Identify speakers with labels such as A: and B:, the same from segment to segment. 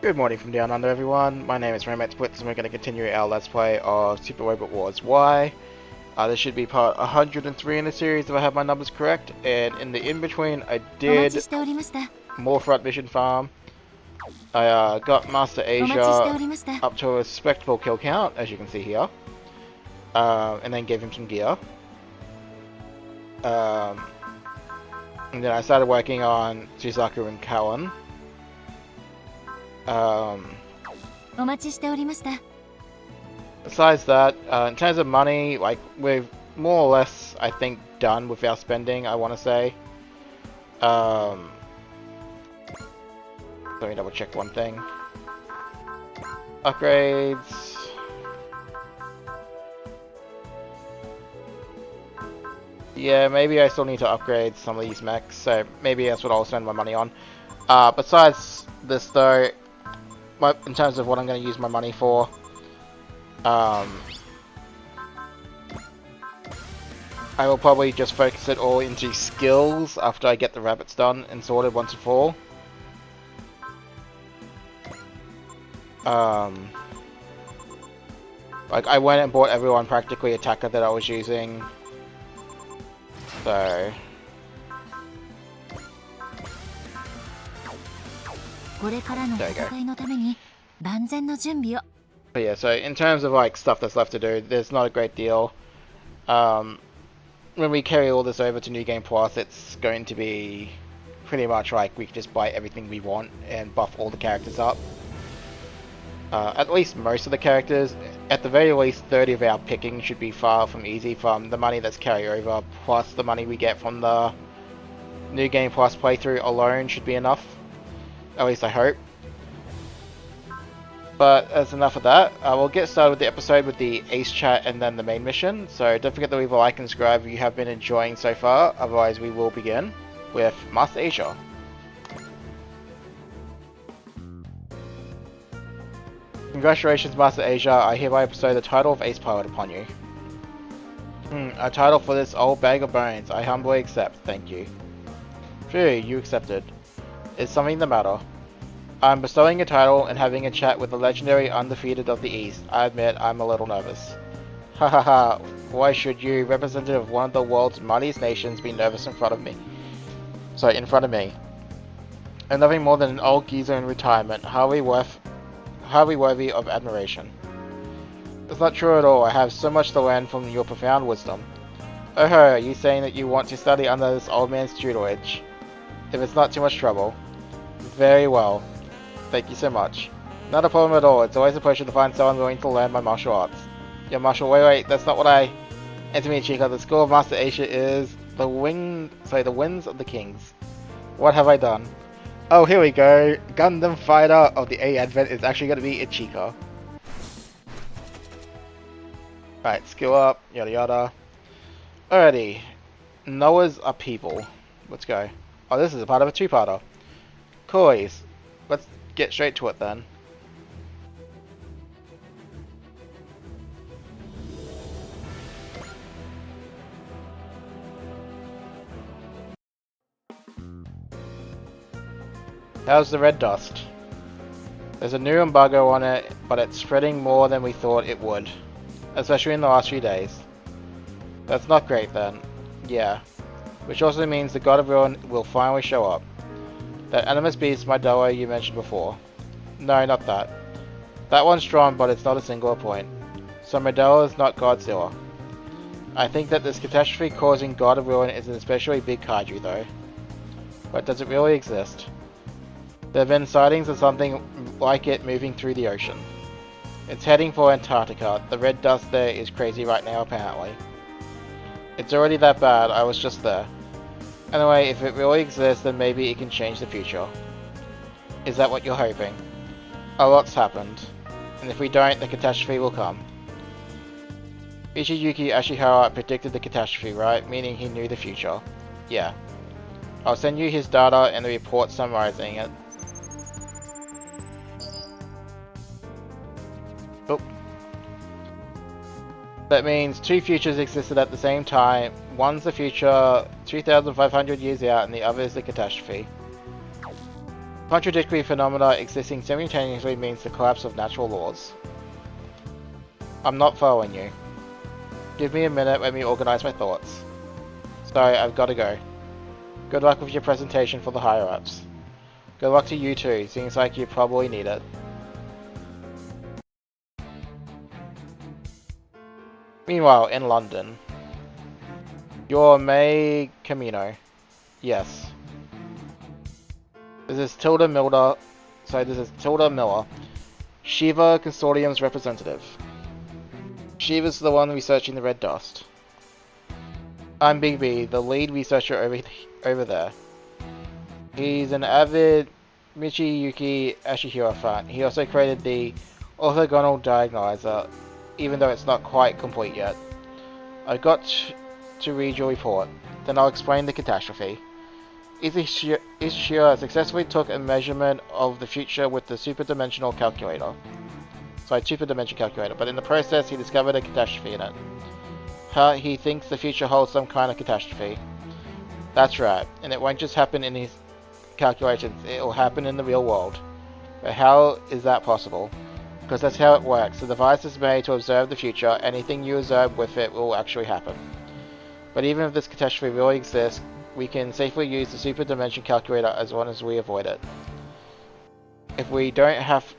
A: Good morning from down under, everyone. My name is Ramex and we're going to continue our Let's Play of Super Robot Wars Y. This should be part 103 in the series if I have my numbers correct, and in the in-between I did more front mission farm. I got Master Asia up to a respectable kill count, as you can see here, and then gave him some gear. And then I started working on Suzaku and Cowan. Besides that, in terms of money, like, we've more or less, I think, done with our spending, I want to say. Let me double check one thing. Upgrades. Yeah, maybe I still need to upgrade some of these mechs, so maybe that's what I'll spend my money on. Besides this though, in terms of what I'm going to use my money for, I will probably just focus it all into skills after I get the rabbits done and sorted once and for all. Like, I went and bought everyone practically attacker that I was using, so... There you go. But yeah, so in terms of like stuff that's left to do, there's not a great deal. When we carry all this over to New Game Plus, it's going to be pretty much like we can just buy everything we want and buff all the characters up. At least most of the characters, at the very least 30 of our picking should be far from easy from the money that's carry over, plus the money we get from the New Game Plus playthrough alone should be enough. At least I hope. But that's enough of that. We'll get started with the episode with the Ace Chat and then the main mission. So don't forget to leave a like and subscribe if you have been enjoying so far. Otherwise we will begin with Master Asia. Congratulations, Master Asia. I hereby bestow the title of Ace Pilot upon you. A title for this old bag of bones. I humbly accept. Thank you. Phew, you accepted. Is something the matter? I'm bestowing a title and having a chat with the legendary undefeated of the East. I admit I'm a little nervous. Ha ha ha, why should you, representative of one of the world's mightiest nations, be nervous in front of me? Sorry, in front of me. I'm nothing more than an old geezer in retirement, hardly worthy of admiration. That's not true at all. I have so much to learn from your profound wisdom. Oh ho, are you saying that you want to study under this old man's tutelage? If it's not too much trouble. Very well. Thank you so much. Not a problem at all. It's always a pleasure to find someone willing to learn my martial arts. Your martial... Wait, that's not what I... Enter me, Chica. The school of Master Asia is the winds of the kings. What have I done? Oh, here we go. Gundam Fighter of the A Advent is actually going to be Ichika. Right, skill up, yada yada. Alrighty. Noah's Upheaval. Let's go. Oh, this is a part of a two-parter. Coys. Let's get straight to it then. How's the red dust? There's a new embargo on it, but it's spreading more than we thought it would. Especially in the last few days. That's not great then. Yeah. Which also means the God of Ruin will finally show up. That animus beast Midoa you mentioned before. No, not that. That one's strong, but it's not a singular point. So Midoa is not Godzilla. I think that this catastrophe causing God of Ruin is an especially big kaiju though. But does it really exist? There have been sightings of something like it moving through the ocean. It's heading for Antarctica. The red dust there is crazy right now apparently. It's already that bad, I was just there. Anyway, if it really exists, then maybe it can change the future. Is that what you're hoping? A lot's happened. And if we don't, the catastrophe will come. Ichiyuki Ashihara predicted the catastrophe, right? Meaning he knew the future. Yeah. I'll send you his data and the report summarizing it. Oh. That means two futures existed at the same time. One's the future 2,500 years out and the other is the catastrophe. Contradictory phenomena existing simultaneously means the collapse of natural laws. I'm not following you. Give me a minute, let me organize my thoughts. Sorry, I've gotta go. Good luck with your presentation for the higher-ups. Good luck to you too, seems like you probably need it. Meanwhile, in London. You're May Camino. Yes. This is Tilda Miller. This is Tilda Miller, Shiva Consortium's representative. Shiva's the one researching the red dust. I'm Big B, the lead researcher over there. He's an avid Michiyuki Ashihiro fan. He also created the orthogonal diagonalizer, even though it's not quite complete yet. I got to read your report, then I'll explain the catastrophe. Ishishira successfully took a measurement of the future with the super dimension calculator, but in the process he discovered a catastrophe in it. He thinks the future holds some kind of catastrophe. That's right, and it won't just happen in his calculations, it will happen in the real world. But how is that possible? Because that's how it works. The device is made to observe the future. Anything you observe with it will actually happen. But even if this catastrophe really exists, we can safely use the super dimension calculator as long as we avoid it. If we don't have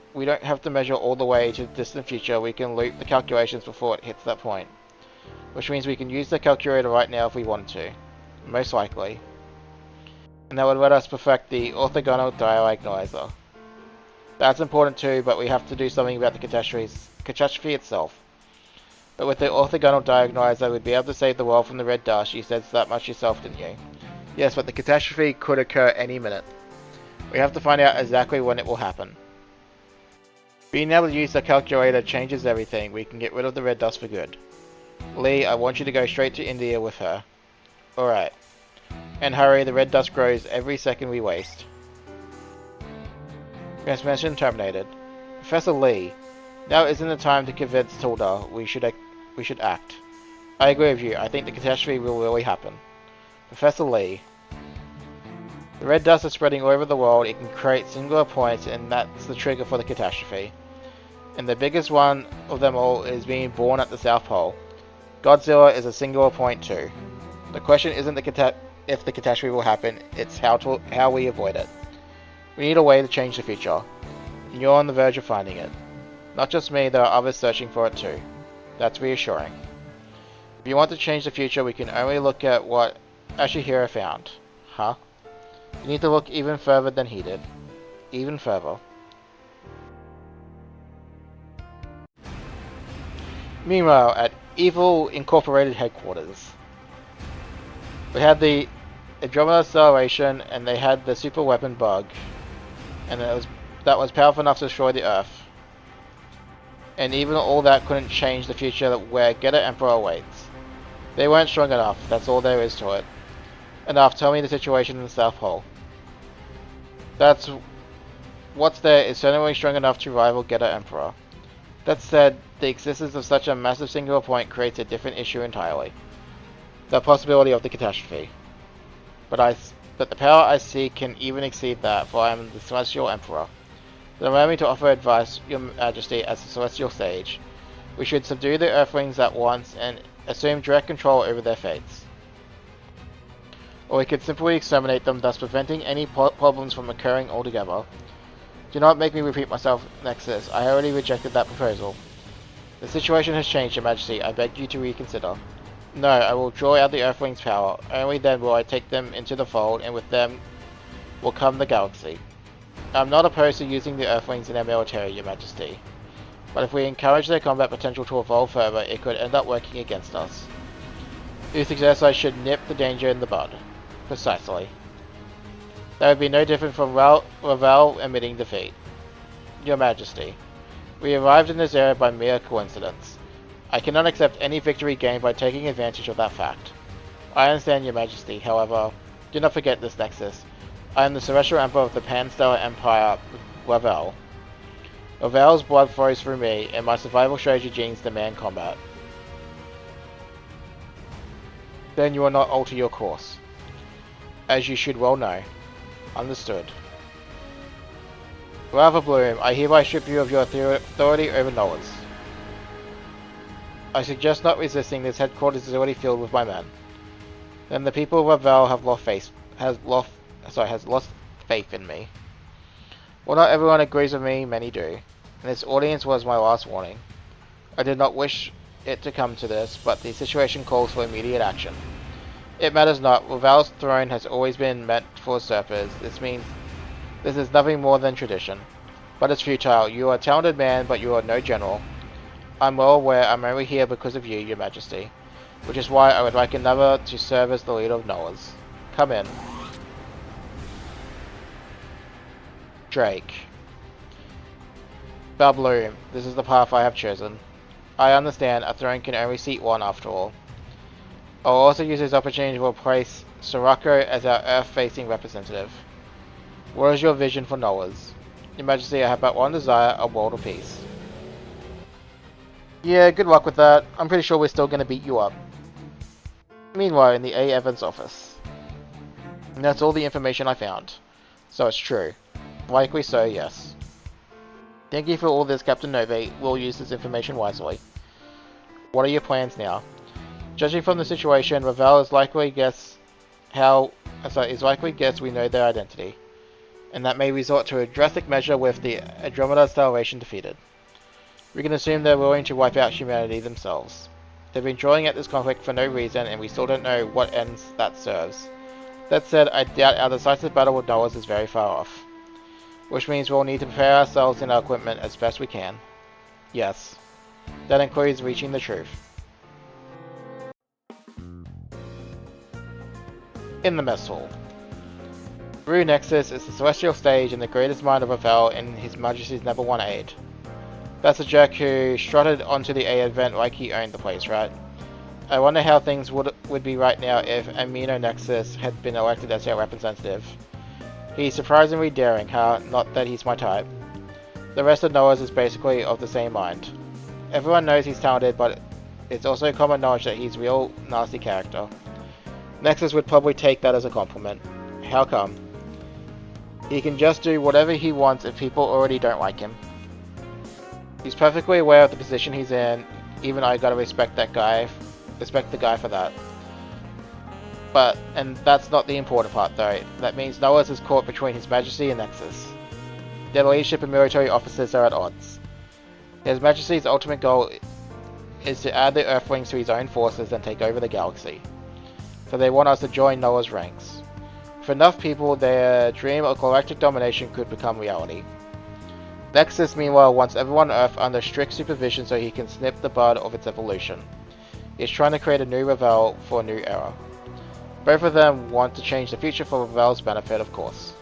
A: to measure all the way to the distant future, we can loop the calculations before it hits that point. Which means we can use the calculator right now if we want to. Most likely. And that would let us perfect the orthogonal diagonalizer. That's important too, but we have to do something about the catastrophe itself. But with the orthogonal diagonalizer, we'd be able to save the world from the red dust. You said that much yourself, didn't you? Yes, but the catastrophe could occur any minute. We have to find out exactly when it will happen. Being able to use the calculator changes everything. We can get rid of the red dust for good. Lee, I want you to go straight to India with her. Alright. And hurry, the red dust grows every second we waste. Transmission terminated. Professor Lee, now isn't the time to convince Tilda. We should act. I agree with you. I think the catastrophe will really happen. Professor Lee. The red dust is spreading all over the world. It can create singular points, and that's the trigger for the catastrophe. And the biggest one of them all is being born at the South Pole. Godzilla is a singular point too. The question isn't if the catastrophe will happen, it's how we avoid it. We need a way to change the future, and you're on the verge of finding it. Not just me, there are others searching for it too. That's reassuring. If you want to change the future, we can only look at what Ashihiro found. Huh? You need to look even further than he did. Even further. Meanwhile, at Evil Incorporated headquarters, we had the Andromeda acceleration, and they had the super weapon bug, and that was powerful enough to destroy the Earth. And even all that couldn't change the future where Getter Emperor awaits. They weren't strong enough, that's all there is to it. Enough, tell me the situation in the South Pole. What's there is certainly strong enough to rival Getter Emperor. That said, the existence of such a massive singular point creates a different issue entirely. The possibility of the catastrophe. But the power I see can even exceed that, for I am the Celestial Emperor. Allow me to offer advice, Your Majesty, as the Celestial Sage. We should subdue the Earthlings at once and assume direct control over their fates. Or we could simply exterminate them, thus preventing any problems from occurring altogether. Do not make me repeat myself, Nexus. I already rejected that proposal. The situation has changed, Your Majesty. I beg you to reconsider. No, I will draw out the Earthlings' power. Only then will I take them into the fold, and with them will come the galaxy. I'm not opposed to using the Earthlings in their military, Your Majesty. But if we encourage their combat potential to evolve further, it could end up working against us. You suggest I should nip the danger in the bud. Precisely. That would be no different from Ravel admitting defeat. Your Majesty, we arrived in this area by mere coincidence. I cannot accept any victory gained by taking advantage of that fact. I understand, Your Majesty, however, do not forget this Nexus. I am the Celestial Emperor of the Pan-Stellar Empire, Ravel. Ravel's blood flows through me, and my survival strategy genes demand combat. Then you will not alter your course. As you should well know. Understood. Rather Bloom, I hereby strip you of your authority over Noah's. I suggest not resisting. This headquarters is already filled with my men. Then the people of Upheaval have lost faith in me. Well, not everyone agrees with me, many do. And this audience was my last warning. I did not wish it to come to this, but the situation calls for immediate action. It matters not. Upheaval's throne has always been meant for usurpers. This means this is nothing more than tradition. But it's futile. You are a talented man, but you are no general. I'm well aware I'm only here because of you, your majesty. Which is why I would like another to serve as the leader of Noah's. Come in. Drake. Balbloom, this is the path I have chosen. I understand, a throne can only seat one after all. I'll also use this opportunity to replace Sirocco as our Earth-facing representative. What is your vision for Noah's? Your Majesty, I have but one desire, a world of peace. Yeah, good luck with that. I'm pretty sure we're still going to beat you up. Meanwhile, in the A. Evans office. And that's all the information I found. So it's true. Likely so, yes. Thank you for all this, Captain Nove. We'll use this information wisely. What are your plans now? Judging from the situation, Ravel is likely guess we know their identity, and that may resort to a drastic measure with the Andromeda Starvation defeated. We can assume they're willing to wipe out humanity themselves. They've been drawing at this conflict for no reason, and we still don't know what ends that serves. That said, I doubt our decisive battle with Noah's is very far off. Which means we'll need to prepare ourselves and our equipment as best we can. Yes. That includes reaching the truth. In the mess hall. Rue Nexus is the celestial stage and the greatest mind of Ravel and His Majesty's number one aide. That's a jerk who strutted onto the A event like he owned the place, right? I wonder how things would be right now if Amino Nexus had been elected as our representative. He's surprisingly daring, huh? Not that he's my type. The rest of Noah's is basically of the same mind. Everyone knows he's talented, but it's also common knowledge that he's a real nasty character. Nexus would probably take that as a compliment. How come? He can just do whatever he wants if people already don't like him. He's perfectly aware of the position he's in. Even I gotta respect the guy for that. And that's not the important part though. That means Noah's is caught between His Majesty and Nexus. Their leadership and military officers are at odds. His Majesty's ultimate goal is to add the Earthlings to his own forces and take over the galaxy. So they want us to join Noah's ranks. For enough people, their dream of galactic domination could become reality. Nexus, meanwhile, wants everyone on Earth under strict supervision so he can snip the bud of its evolution. He's trying to create a new Ravel for a new era. Both of them want to change the future for Ravel's benefit, of course.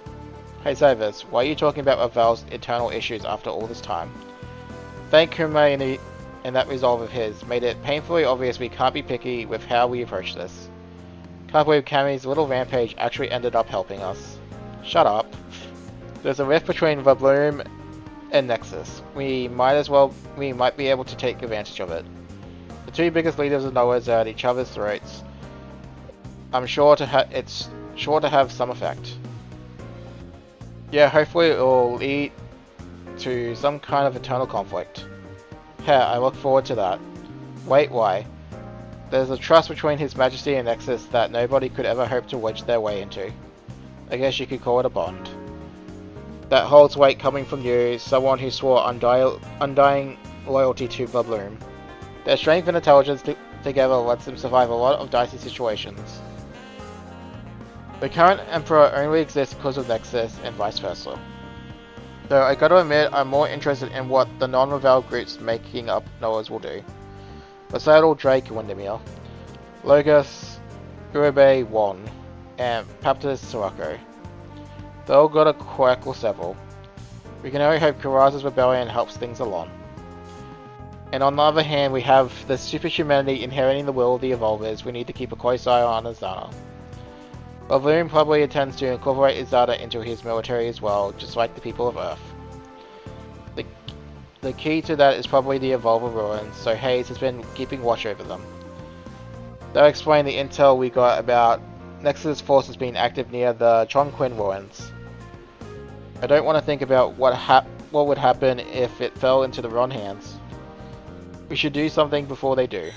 A: Hey Savers, why are you talking about Ravel's internal issues after all this time? Thank Hermione and that resolve of his made it painfully obvious we can't be picky with how we approach this. Can't believe Cammy's little rampage actually ended up helping us. Shut up. There's a rift between Vabloom and Nexus. We might be able to take advantage of it. The two biggest leaders of Noah's are at each other's throats. It's sure to have some effect. Yeah, hopefully it will lead to some kind of eternal conflict. I look forward to that. Wait, why? There's a trust between His Majesty and Nexus that nobody could ever hope to wedge their way into. I guess you could call it a bond. That holds weight coming from you, someone who swore undying loyalty to Vabloom. Their strength and intelligence together lets them survive a lot of dicey situations. The current Emperor only exists because of Nexus, and vice versa. Though I gotta admit, I'm more interested in what the non-Ravel groups making up Noah's will do. Poseidon, Drake, Windermere, Logos, Uribe, Won, and Baptist Sirocco. They all got a quirk or several. We can only hope Karaz's rebellion helps things along. And on the other hand, we have the superhumanity inheriting the will of the Evolvers we need to keep a close eye on Azana. Valoon probably intends to incorporate Izada into his military as well, just like the people of Earth. The key to that is probably the Evolver ruins, so Hayes has been keeping watch over them. That'll explain the intel we got about Nexus forces being active near the Chongqing ruins. I don't want to think about what would happen if it fell into the wrong hands. We should do something before they do.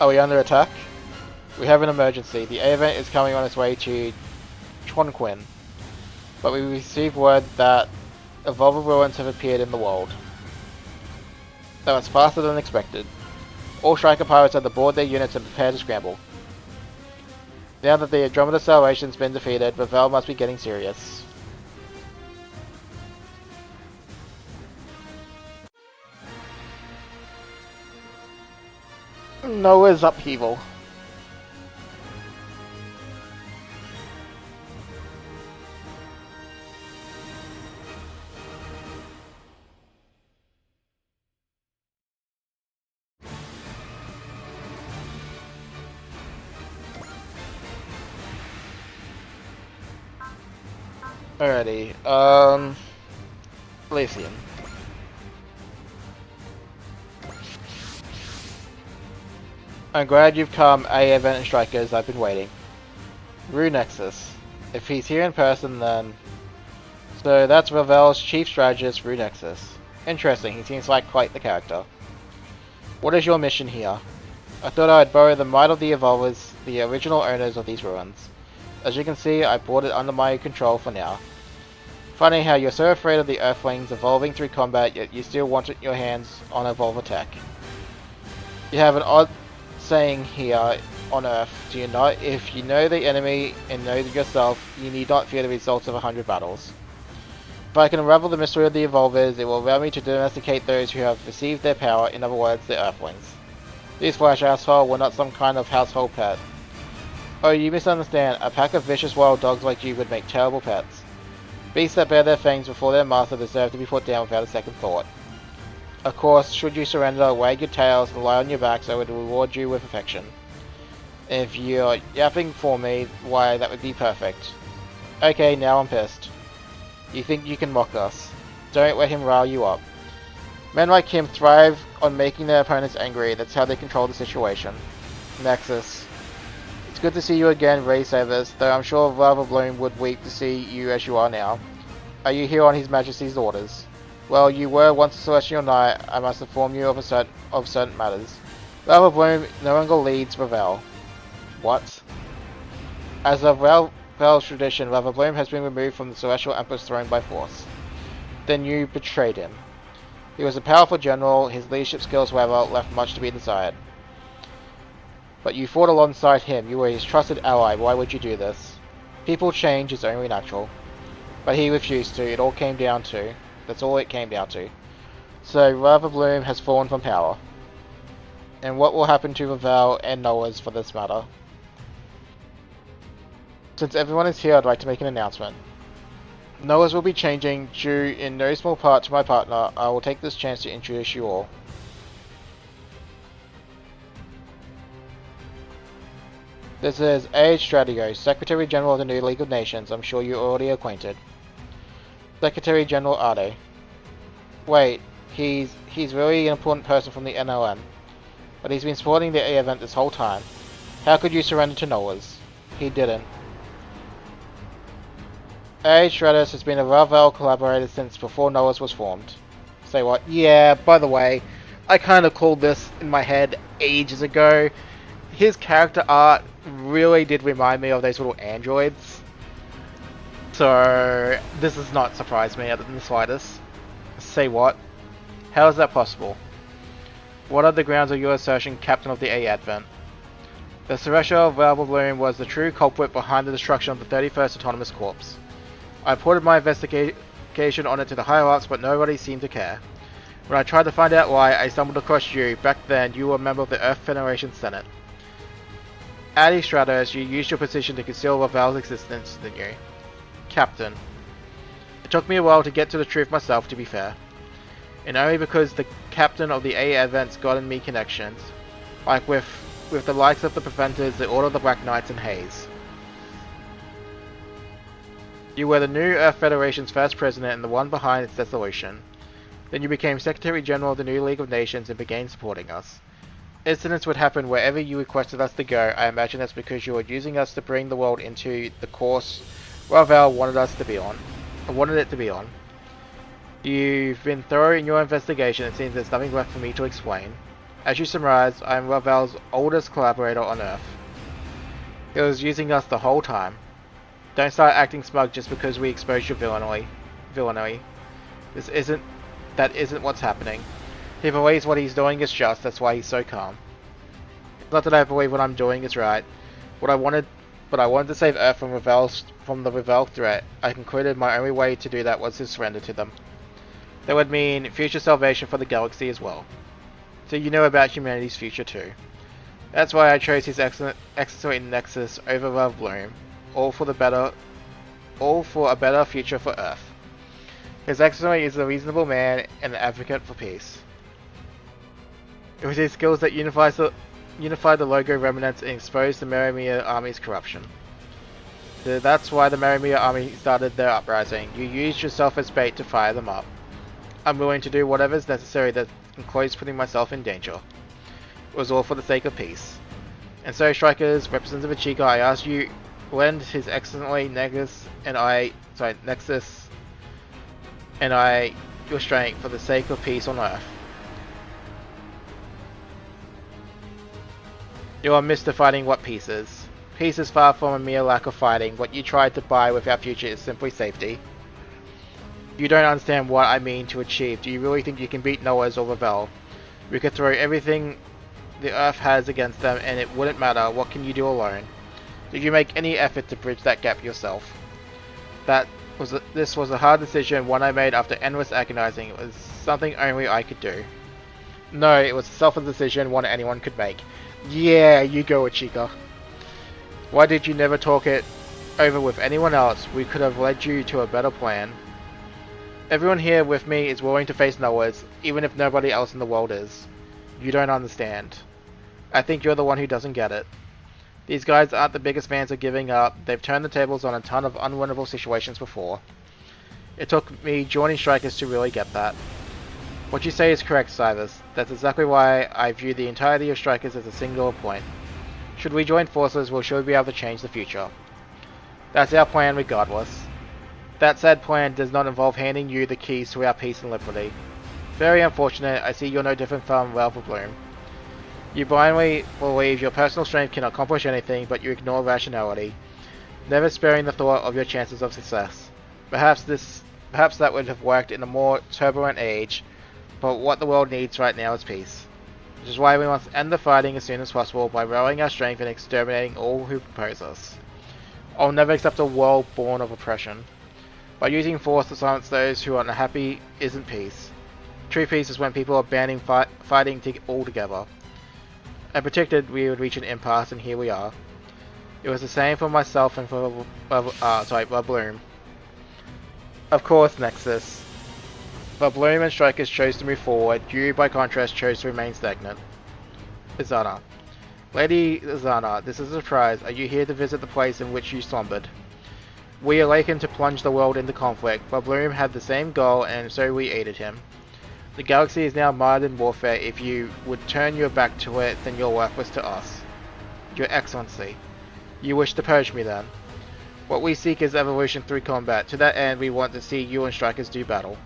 A: Are we under attack? We have an emergency. The A event is coming on its way to Chonquin, but we received word that Evolver ruins have appeared in the world. That was faster than expected. All Striker Pirates had to board their units and prepare to scramble. Now that the Andromeda Salvation's been defeated, Ravel must be getting serious. Noah's Upheaval. Alrighty, Lithium. I'm glad you've come, A Event and Strikers, I've been waiting. Rue Nexus. If he's here in person, then... So that's Ravel's chief strategist, Rue Nexus. Interesting, he seems like quite the character. What is your mission here? I thought I'd borrow the might of the Evolvers, the original owners of these ruins. As you can see, I brought it under my control for now. Funny how you're so afraid of the Earthlings evolving through combat, yet you still want your hands on Evolver tech. You have an odd saying here on Earth, do you not? If you know the enemy and know yourself, you need not fear the results of 100 battles. If I can unravel the mystery of the Evolvers, it will allow me to domesticate those who have received their power, in other words, the Earthlings. These Flash Asshole were not some kind of household pet. Oh, you misunderstand. A pack of vicious wild dogs like you would make terrible pets. Beasts that bear their fangs before their master deserve to be put down without a second thought. Of course, should you surrender, wag your tails and lie on your backs, I would reward you with affection. If you're yapping for me, why, that would be perfect. Okay, now I'm pissed. You think you can mock us. Don't let him rile you up. Men like him thrive on making their opponents angry, that's how they control the situation. Nexus. It's good to see you again, Ray Savers, though I'm sure Lava Bloom would weep to see you as you are now. Are you here on His Majesty's orders? Well, you were once a Celestial Knight, I must inform you of certain matters. Lava Bloom no longer leads Ravel. What? As of Ravel's tradition, Lava Bloom has been removed from the Celestial Emperor's throne by force. Then you betrayed him. He was a powerful general, his leadership skills, however, left much to be desired. But you fought alongside him, you were his trusted ally, why would you do this? People change is only natural. But he refused to, it all came down to. That's all it came down to. So, Lava Bloom has fallen from power. And what will happen to Ravel and Noah's for this matter? Since everyone is here, I'd like to make an announcement. Noah's will be changing due in no small part to my partner. I will take this chance to introduce you all. This is A. Stratego, Secretary General of the New League of Nations. I'm sure you're already acquainted. Secretary General Ade. Wait, he's really an important person from the NLN. But he's been supporting the A event this whole time. How could you surrender to Noah's? He didn't. A. Stratus has been a Ravel collaborator since before Noah's was formed. Say what? Yeah, by the way, I kind of called this in my head ages ago. His character art really did remind me of those little androids. So, this does not surprise me in the slightest. Say what? How is that possible? What are the grounds of your assertion, Captain of the A Advent? The Celestial Valve Bloom was the true culprit behind the destruction of the 31st Autonomous Corps. I reported my investigation on it to the higher-ups, but nobody seemed to care. When I tried to find out why, I stumbled across you. Back then, you were a member of the Earth Federation Senate. Adi Stratos, you used your position to conceal Ravel's existence, didn't you? Captain. It took me a while to get to the truth myself, to be fair. And only because the captain of the A events got in me connections. Like with the likes of the Preventers, the Order of the Black Knights, and Haze. You were the new Earth Federation's first president and the one behind its dissolution. Then you became Secretary General of the New League of Nations and began supporting us. Incidents would happen wherever you requested us to go. I imagine that's because you were using us to bring the world into the course Ravel wanted us to be on. Wanted it to be on. You've been thorough in your investigation. It seems there's nothing left for me to explain. As you summarized, I am Ravel's oldest collaborator on Earth. He was using us the whole time. Don't start acting smug just because we exposed your villainy. That isn't what's happening. He believes what he's doing is just, that's why he's so calm. It's not that I believe what I'm doing is right. But I wanted to save Earth from the Ravel threat. I concluded my only way to do that was to surrender to them. That would mean future salvation for the galaxy as well. So you know about humanity's future too. That's why I chose his excellent Nexus over Love Bloom, all for a better future for Earth. His Excellency is a reasonable man and an advocate for peace. It was his skills that unified the Logo remnants and exposed the Maramiya army's corruption. That's why the Maramiya army started their uprising. You used yourself as bait to fire them up. I'm willing to do whatever is necessary that includes putting myself in danger. It was all for the sake of peace. And so, Strikers, Representative Chica, I ask you lend His Excellency Nexus and I your strength for the sake of peace on Earth. You are mystified what peace is. Peace is far from a mere lack of fighting. What you tried to buy with our future is simply safety. You don't understand what I mean to achieve. Do you really think you can beat Noah's or Ravel? We could throw everything the Earth has against them and it wouldn't matter. What can you do alone? Did you make any effort to bridge that gap yourself? This was a hard decision, one I made after endless agonizing. It was something only I could do. No, it was a selfish decision, one anyone could make. Yeah, you go, Chica. Why did you never talk it over with anyone else? We could have led you to a better plan. Everyone here with me is willing to face Noah's, even if nobody else in the world is. You don't understand. I think you're the one who doesn't get it. These guys aren't the biggest fans of giving up. They've turned the tables on a ton of unwinnable situations before. It took me joining Strikers to really get that. What you say is correct, Cyrus. That's exactly why I view the entirety of Strikers as a singular point. Should we join forces, we'll surely be able to change the future. That's our plan regardless. That said plan does not involve handing you the keys to our peace and liberty. Very unfortunate. I see you're no different from Ralph Bloom. You blindly believe your personal strength can accomplish anything, but you ignore rationality, never sparing the thought of your chances of success. Perhaps that would have worked in a more turbulent age, but what the world needs right now is peace. Which is why we must end the fighting as soon as possible by rallying our strength and exterminating all who oppose us. I'll never accept a world born of oppression. By using force to silence those who are unhappy isn't peace. True peace is when people are banning fighting altogether. I predicted we would reach an impasse, and here we are. It was the same for myself and for Bloom. Of course, Nexus. But Bloom and Strikers chose to move forward. You, by contrast, chose to remain stagnant. Izana. Lady Izana, this is a surprise. Are you here to visit the place in which you slumbered? We awakened to plunge the world into conflict, but Bloom had the same goal, and so we aided him. The galaxy is now mired in warfare. If you would turn your back to it, then you're worthless to us. Your Excellency. You wish to purge me then? What we seek is evolution through combat. To that end, we want to see you and Strikers do battle.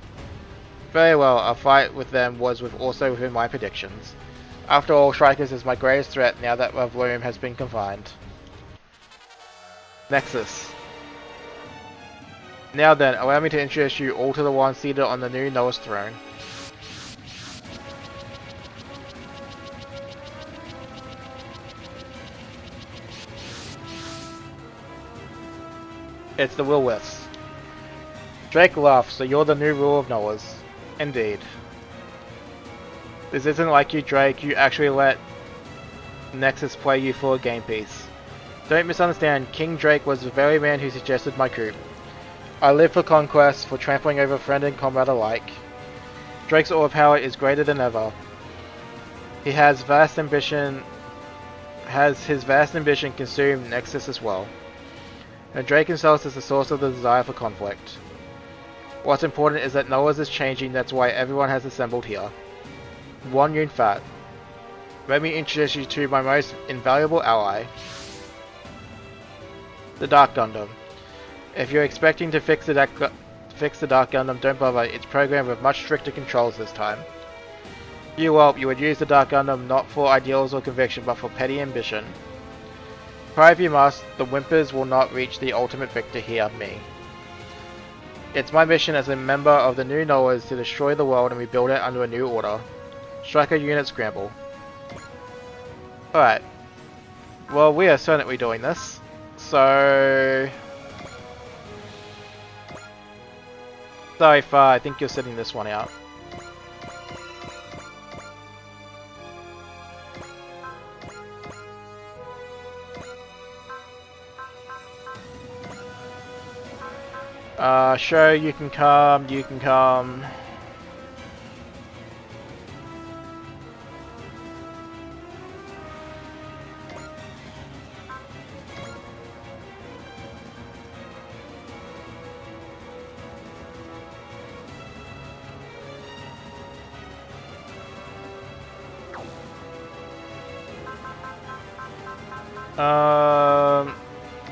A: Very well, a fight with them was also within my predictions. After all, Strikers is my greatest threat now that Bloom has been confined. Nexus. Now then, allow me to introduce you all to the one seated on the new Noah's throne. It's the Will-Withs. Drake laughs, so you're the new ruler of Noah's. Indeed. This isn't like you, Drake. You actually let Nexus play you for a game piece. Don't misunderstand, King Drake was the very man who suggested my coup. I live for conquest, for trampling over friend and comrade alike. Drake's aura power is greater than ever. He has his vast ambition consumed Nexus as well. And Drake himself is the source of the desire for conflict. What's important is that Noah's is changing, that's why everyone has assembled here. One Yun Fat. Let me introduce you to my most invaluable ally, the Dark Gundam. If you're expecting to fix the Dark Gundam, don't bother. It's programmed with much stricter controls this time. You would use the Dark Gundam not for ideals or conviction, but for petty ambition. Try if you must, the Whimpers will not reach the ultimate victor here, me. It's my mission as a member of the New Knowers to destroy the world and rebuild it under a new order. Striker unit scramble. Alright. Well, we are certainly doing this. So... Sorry, Far, I think you're sitting this one out. Sure, you can come, you can come.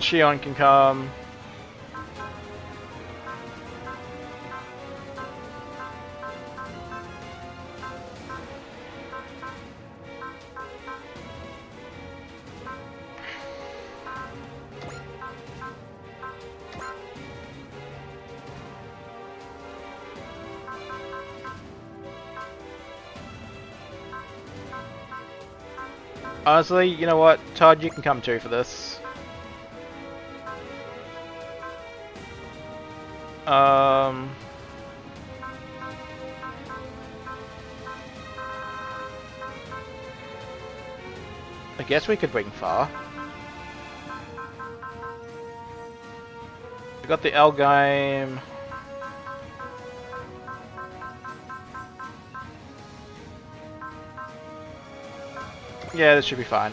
A: Shion can come. Honestly, you know what? Todd, you can come too for this. I guess we could bring Far. We got the L game. Yeah, this should be fine.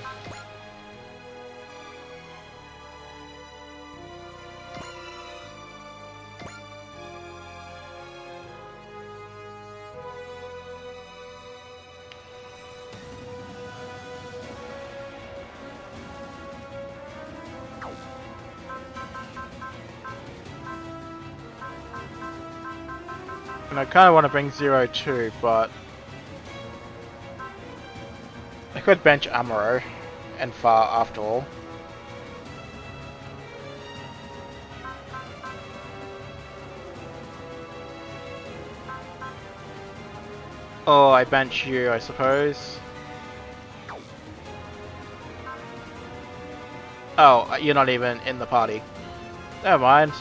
A: And I kind of want to bring Zero too, but I could bench Amuro and Far after all. Oh, I bench you, I suppose. Oh, you're not even in the party. Never mind.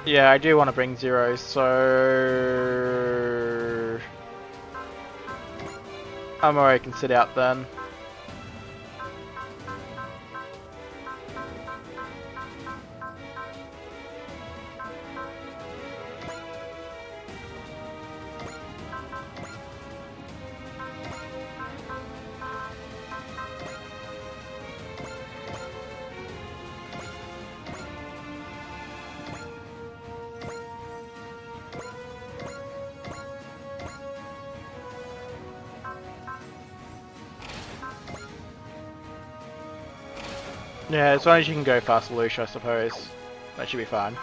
A: Yeah, I do want to bring Zero, so... Amuro can sit out then. Yeah, as long as you can go fast Lucia, I suppose. That should be fine.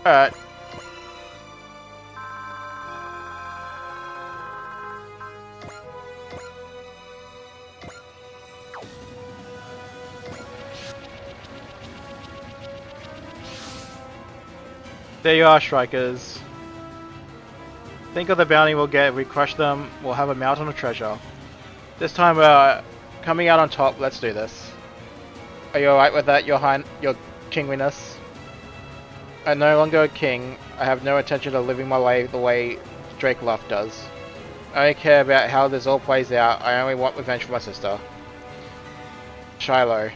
A: Alright. There you are, strikers. Think of the bounty we'll get if we crush them. We'll have a mountain of treasure. This time we're coming out on top. Let's do this. Are you alright with that, your kingliness? I'm no longer a king. I have no intention of living my life the way Drake Luff does. I don't care about how this all plays out. I only want revenge for my sister. Shiloh.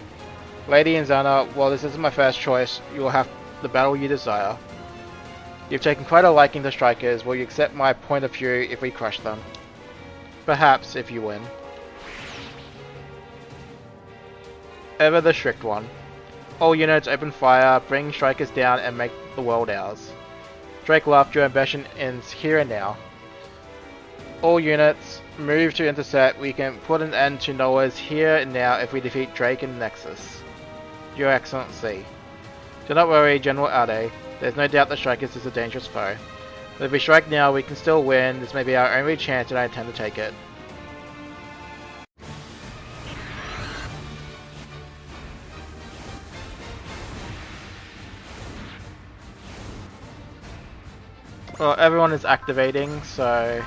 A: Lady Inzana, while this isn't my first choice, you will have the battle you desire. You've taken quite a liking to strikers. Will you accept my point of view if we crush them? Perhaps, if you win. Ever the strict one. All units open fire, bring strikers down and make the world ours. Drake laughed, your ambition ends here and now. All units, move to intercept. We can put an end to Noah's here and now if we defeat Drake and Nexus. Your Excellency. Do not worry, General Ade. There's no doubt the Strikers is a dangerous foe. But if we strike now, we can still win. This may be our only chance and I intend to take it. Well, everyone is activating, so...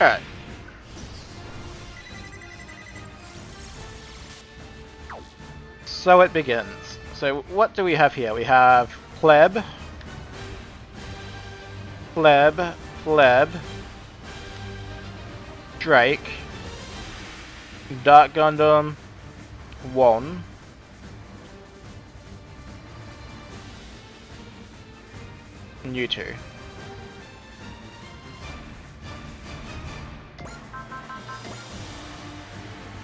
A: Alright. So it begins. So what do we have here? We have Pleb, Pleb, Pleb, Drake, Dark Gundam, Won, and you two.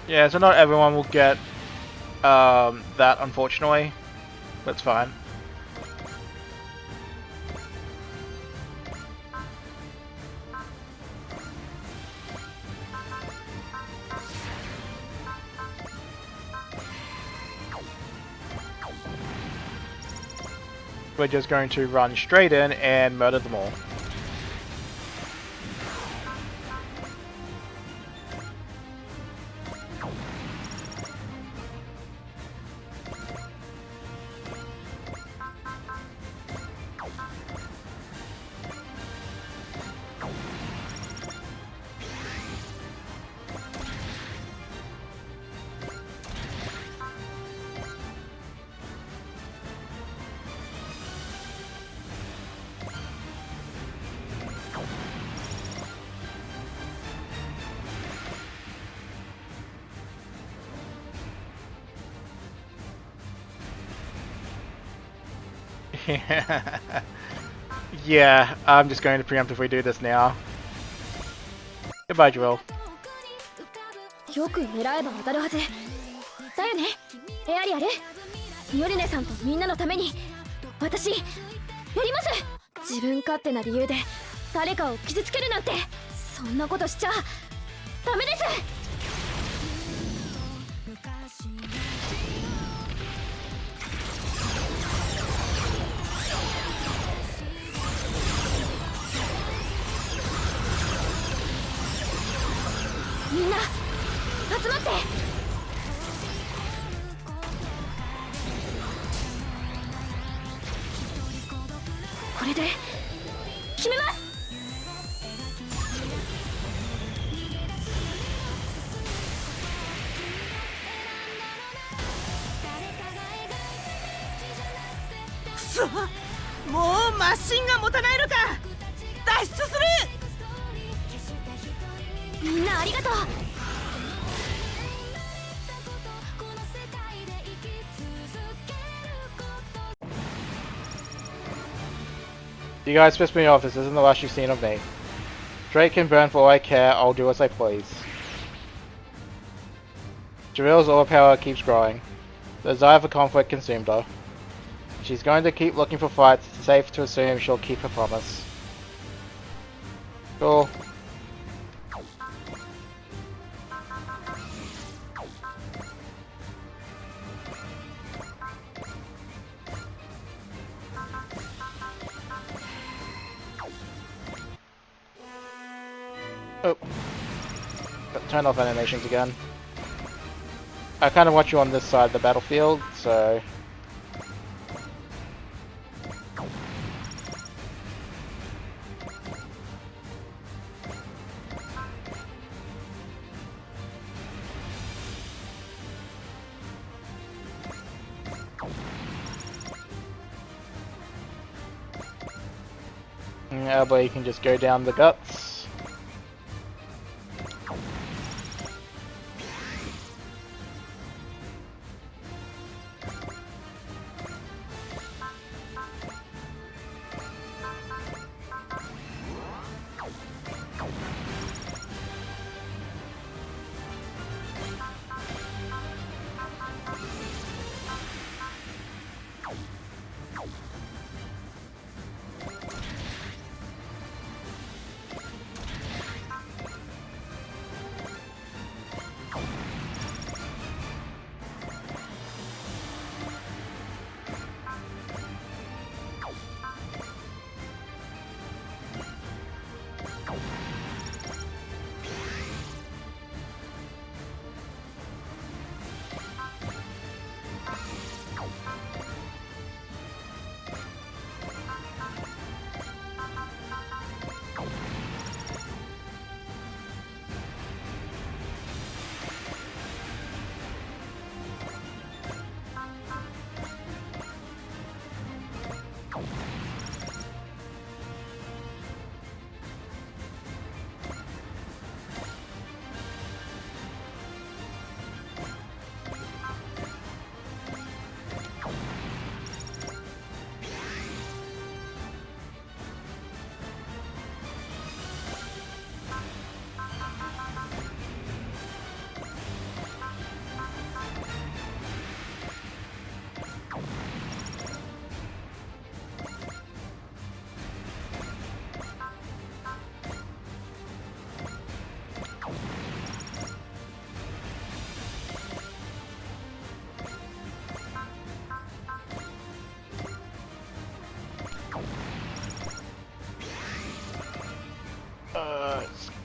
A: Yeah, so not everyone will get that, unfortunately, but it's fine. We're just going to run straight in and murder them all. Yeah, I'm just going to preemptively do this now. Goodbye, Joel.
B: よく狙えば当たるはずだよねエアリアルミオリネさんとみんなのために私やります自分勝手な理由で誰かを傷つけるなんてそんなことしちゃダメですみんな集まってこれで決めます
C: くそもうマシンが持たないのか脱出する
B: みんなありがとう
A: You guys pissed me off, this isn't the last you've seen of me. Drake can burn for all I care, I'll do as I please. Javil's overpower keeps growing. The desire for conflict consumed her. She's going to keep looking for fights, it's safe to assume she'll keep her promise. Cool. Oh. Turn off animations again. I kind of want you on this side of the battlefield, so... Yeah, but you can just go down the guts.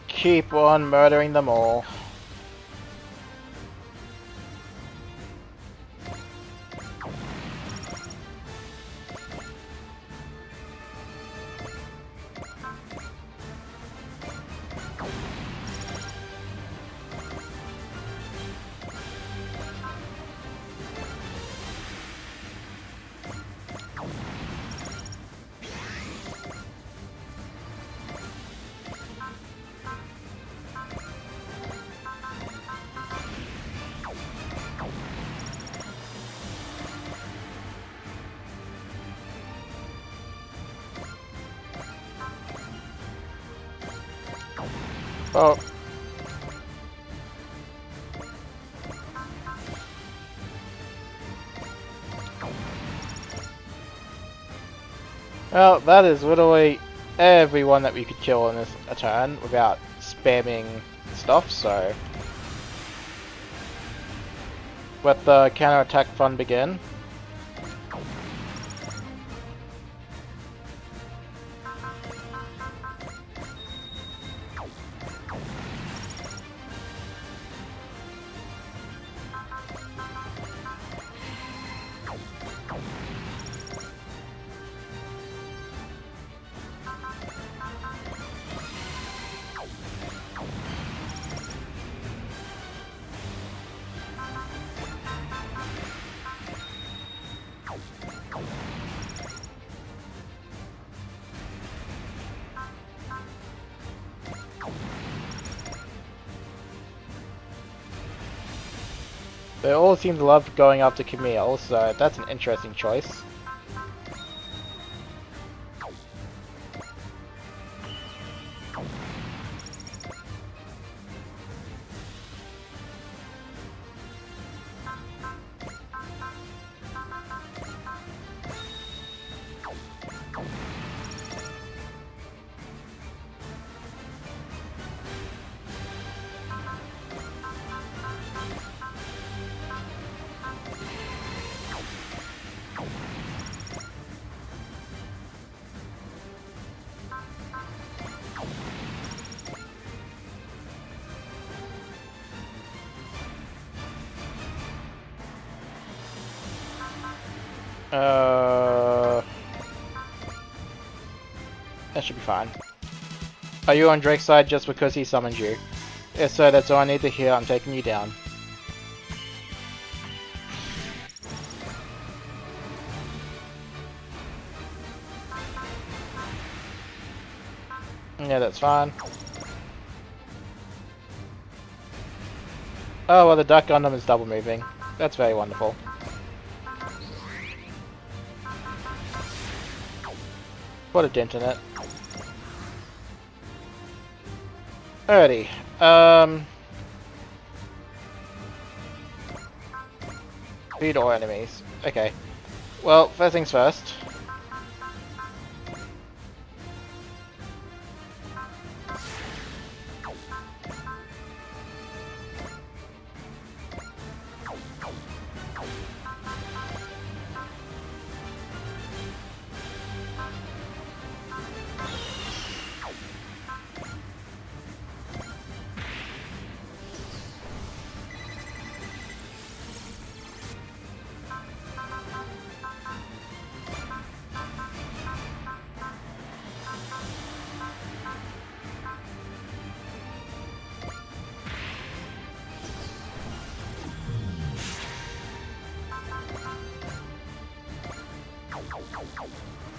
A: Keep on murdering them all. Oh. Well, that is literally everyone that we could kill in this turn without spamming stuff, so... Let the counter-attack fun begin. They all seem to love going after Camille, so that's an interesting choice. That should be fine. Are you on Drake's side just because he summoned you? If so, that's all I need to hear. I'm taking you down. Yeah, that's fine. Oh, well, the Duck Gundam is double moving. That's very wonderful. What a dent in it. Alrighty. Beat all enemies. Okay. Well, first things first.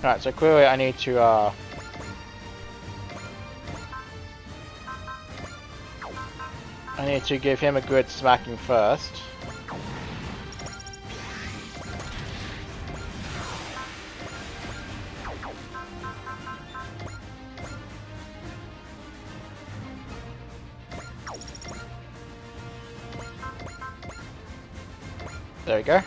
A: Alright, so clearly I need to give him a good smacking first. There we go.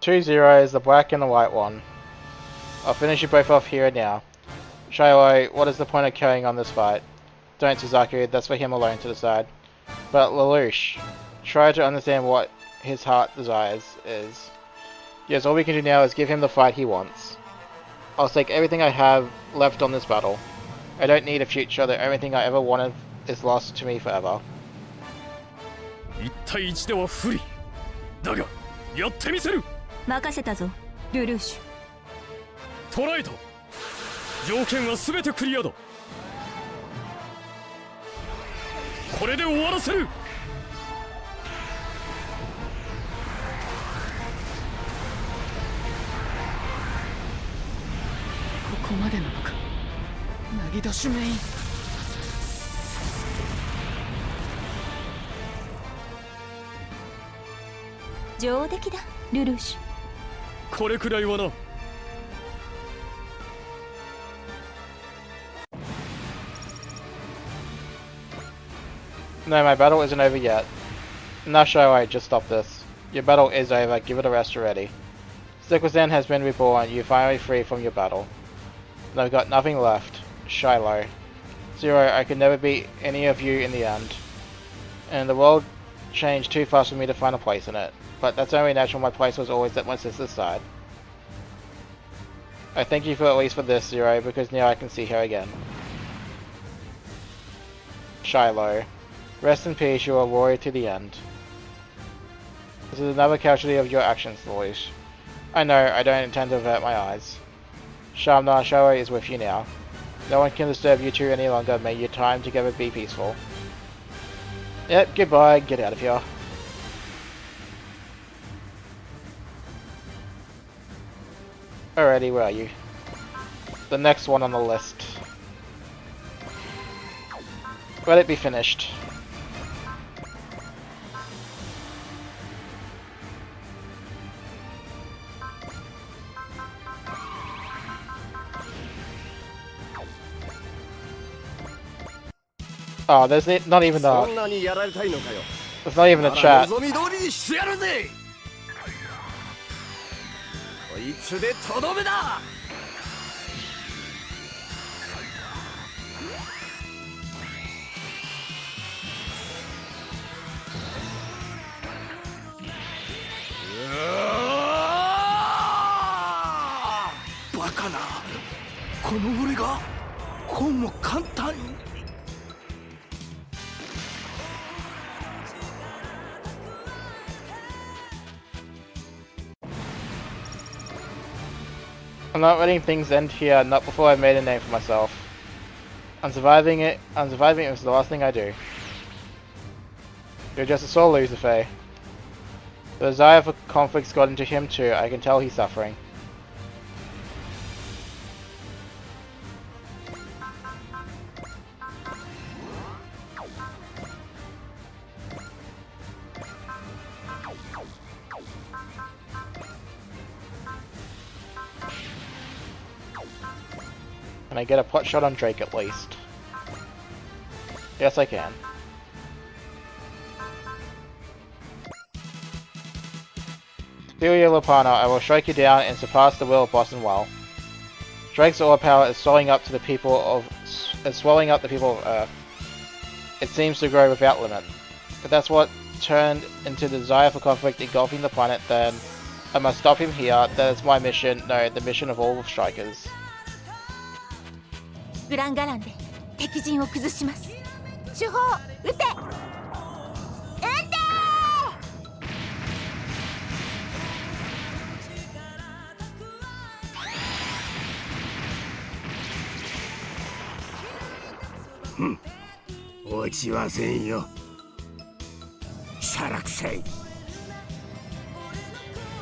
A: Two zeros, the black and the white one. I'll finish you both off here and now. Shiloh, what is the point of carrying on this fight? Don't, Suzaku, that's for him alone to decide. But Lelouch, try to understand what his heart desires is. Yes, all we can do now is give him the fight he wants. I'll stake everything I have left on this battle. I don't need a future, the only thing I ever wanted is lost to me forever.
D: 1対1では不利だがやってみせる
E: 任せたぞルルーシュ
D: トライト条件は全てクリアだこれで終わらせる
C: ここまでなのか投げ出しメイン
E: 上出来だルルーシュ
D: これくらいはな
A: No, my battle isn't over yet. No, Shiloh, just stop this. Your battle is over, give it a rest already. Sticklestand has been reborn, you're finally free from your battle. And I've got nothing left. Shiloh. Zero, I could never beat any of you in the end. And the world changed too fast for me to find a place in it. But that's only natural, my place was always at my sister's side. I thank you for at least for this, Zero, because now I can see her again. Shiloh. Rest in peace, you are a warrior to the end. This is another casualty of your actions, Lelouch. I know, I don't intend to avert my eyes. Shamna, Shiloh is with you now. No one can disturb you two any longer, may your time together be peaceful. Yep, goodbye, get out of here. Alrighty, where are you? The next one on the list. Let it be finished. Oh, there's not even a... There's not even a chat.
D: こいつでとどめだバカなこの俺がこうも簡単に
A: I'm not letting things end here, not before I've made a name for myself. Unsurviving it was the last thing I do. You're just a sore loser, Faye. The desire for conflict's got into him too, I can tell he's suffering. Can I get a pot shot on Drake at least? Yes, I can. Celia Lupana, I will strike you down and surpass the will of Boston Well. Drake's aura power is swelling up the people of Earth. It seems to grow without limit. If that's what turned into the desire for conflict engulfing the planet, then I must stop him here. That is my mission, no, the mission of all strikers.
E: グランガランで敵陣を崩します主砲撃て撃て
D: おい落ちはせんよ。しゃらくせい。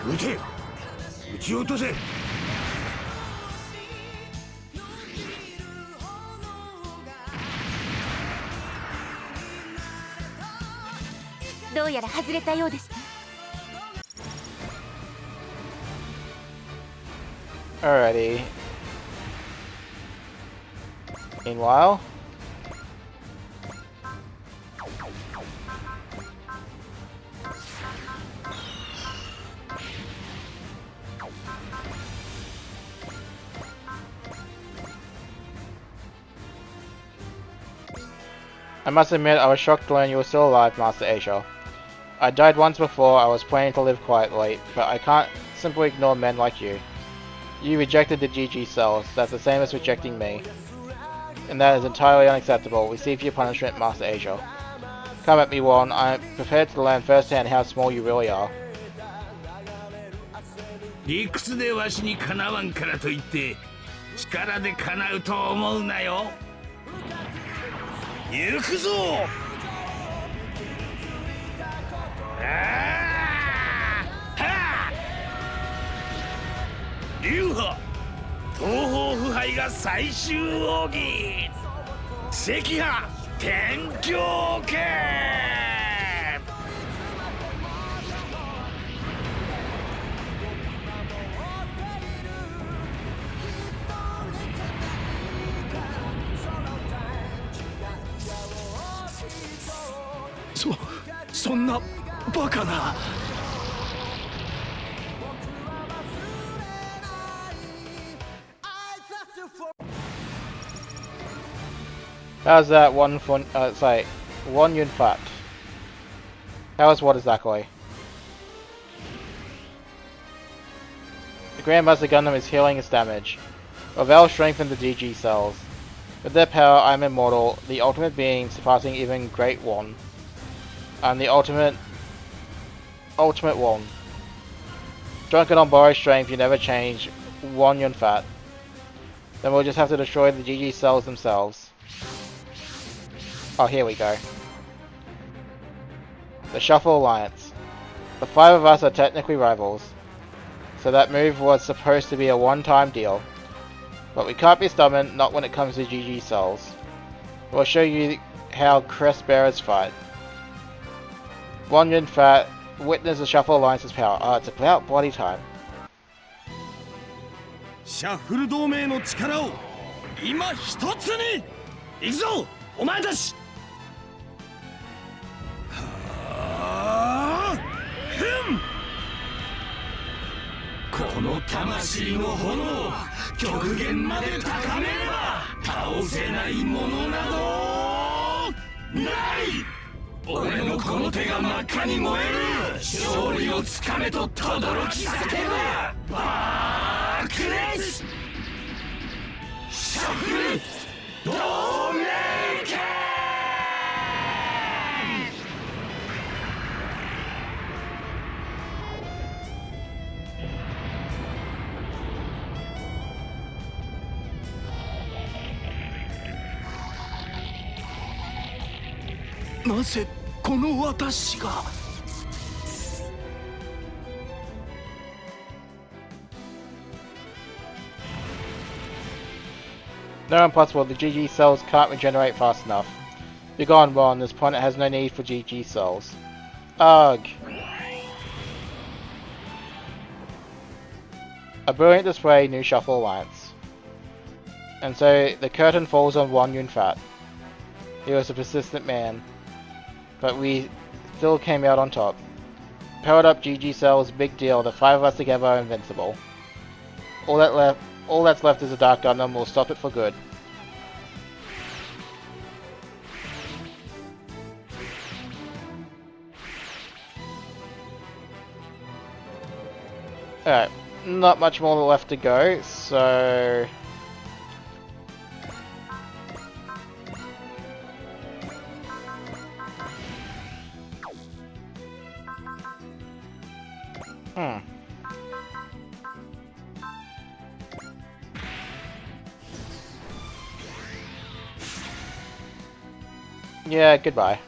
D: 撃て、撃ち落とせ。
E: どうやら外れたようですね。
A: Alrighty. Meanwhile, I must admit I was shocked to learn you were still alive, Master Asia. I died once before, I was planning to live quietly, but I can't simply ignore men like you. You rejected the GG cells, that's the same as rejecting me. And that is entirely unacceptable. Receive your punishment, Master Asia. Come at me, Warren. I am prepared to learn firsthand how small you really are.
D: 理屈でわしにかなわんからといって力でかなうと思うなよ。行くぞ。流派東方腐敗が最終奥義赤派天狂剣。そんなバカな。
A: How's that one fun? It's like 1 yun fat. How is what exactly? The Grandmaster Gundam is healing its damage. Upheaval strengthened the GG cells. With their power, I am immortal, the ultimate being surpassing even Great One. I'm the ultimate one. Drunken on borrowed strength, you never change. 1 yun fat. Then we'll just have to destroy the GG cells themselves. Oh, here we go. The Shuffle Alliance. The 5 of us are technically rivals, so that move was supposed to be a one-time deal. But we can't be stubborn, not when it comes to GG cells. We'll show you how crest bearers fight. 1 yun fat, witness the Shuffle Alliance's power. Oh, it's about bloody time.
D: シャッフル同盟の力を今一つに行くぞお前たち。この魂の炎を極限まで高めれば倒せないものなどない。俺のこの手が真っ赤に燃える。勝利をつかめと轟き叫ぶ爆裂シャッフル同盟剣。なぜこの私が。
A: No, impossible. The GG cells can't regenerate fast enough. You're gone, Ron. This planet has no need for GG cells. Ugh. A brilliant display, new Shuffle Alliance. And so the curtain falls on 1 yun fat. He was a persistent man, but we still came out on top. Powered up GG cells, big deal. The 5 of us together are invincible. All that's left is a Dark Gundam. We'll stop it for good. Alright, not much more left to go, so... Yeah, goodbye.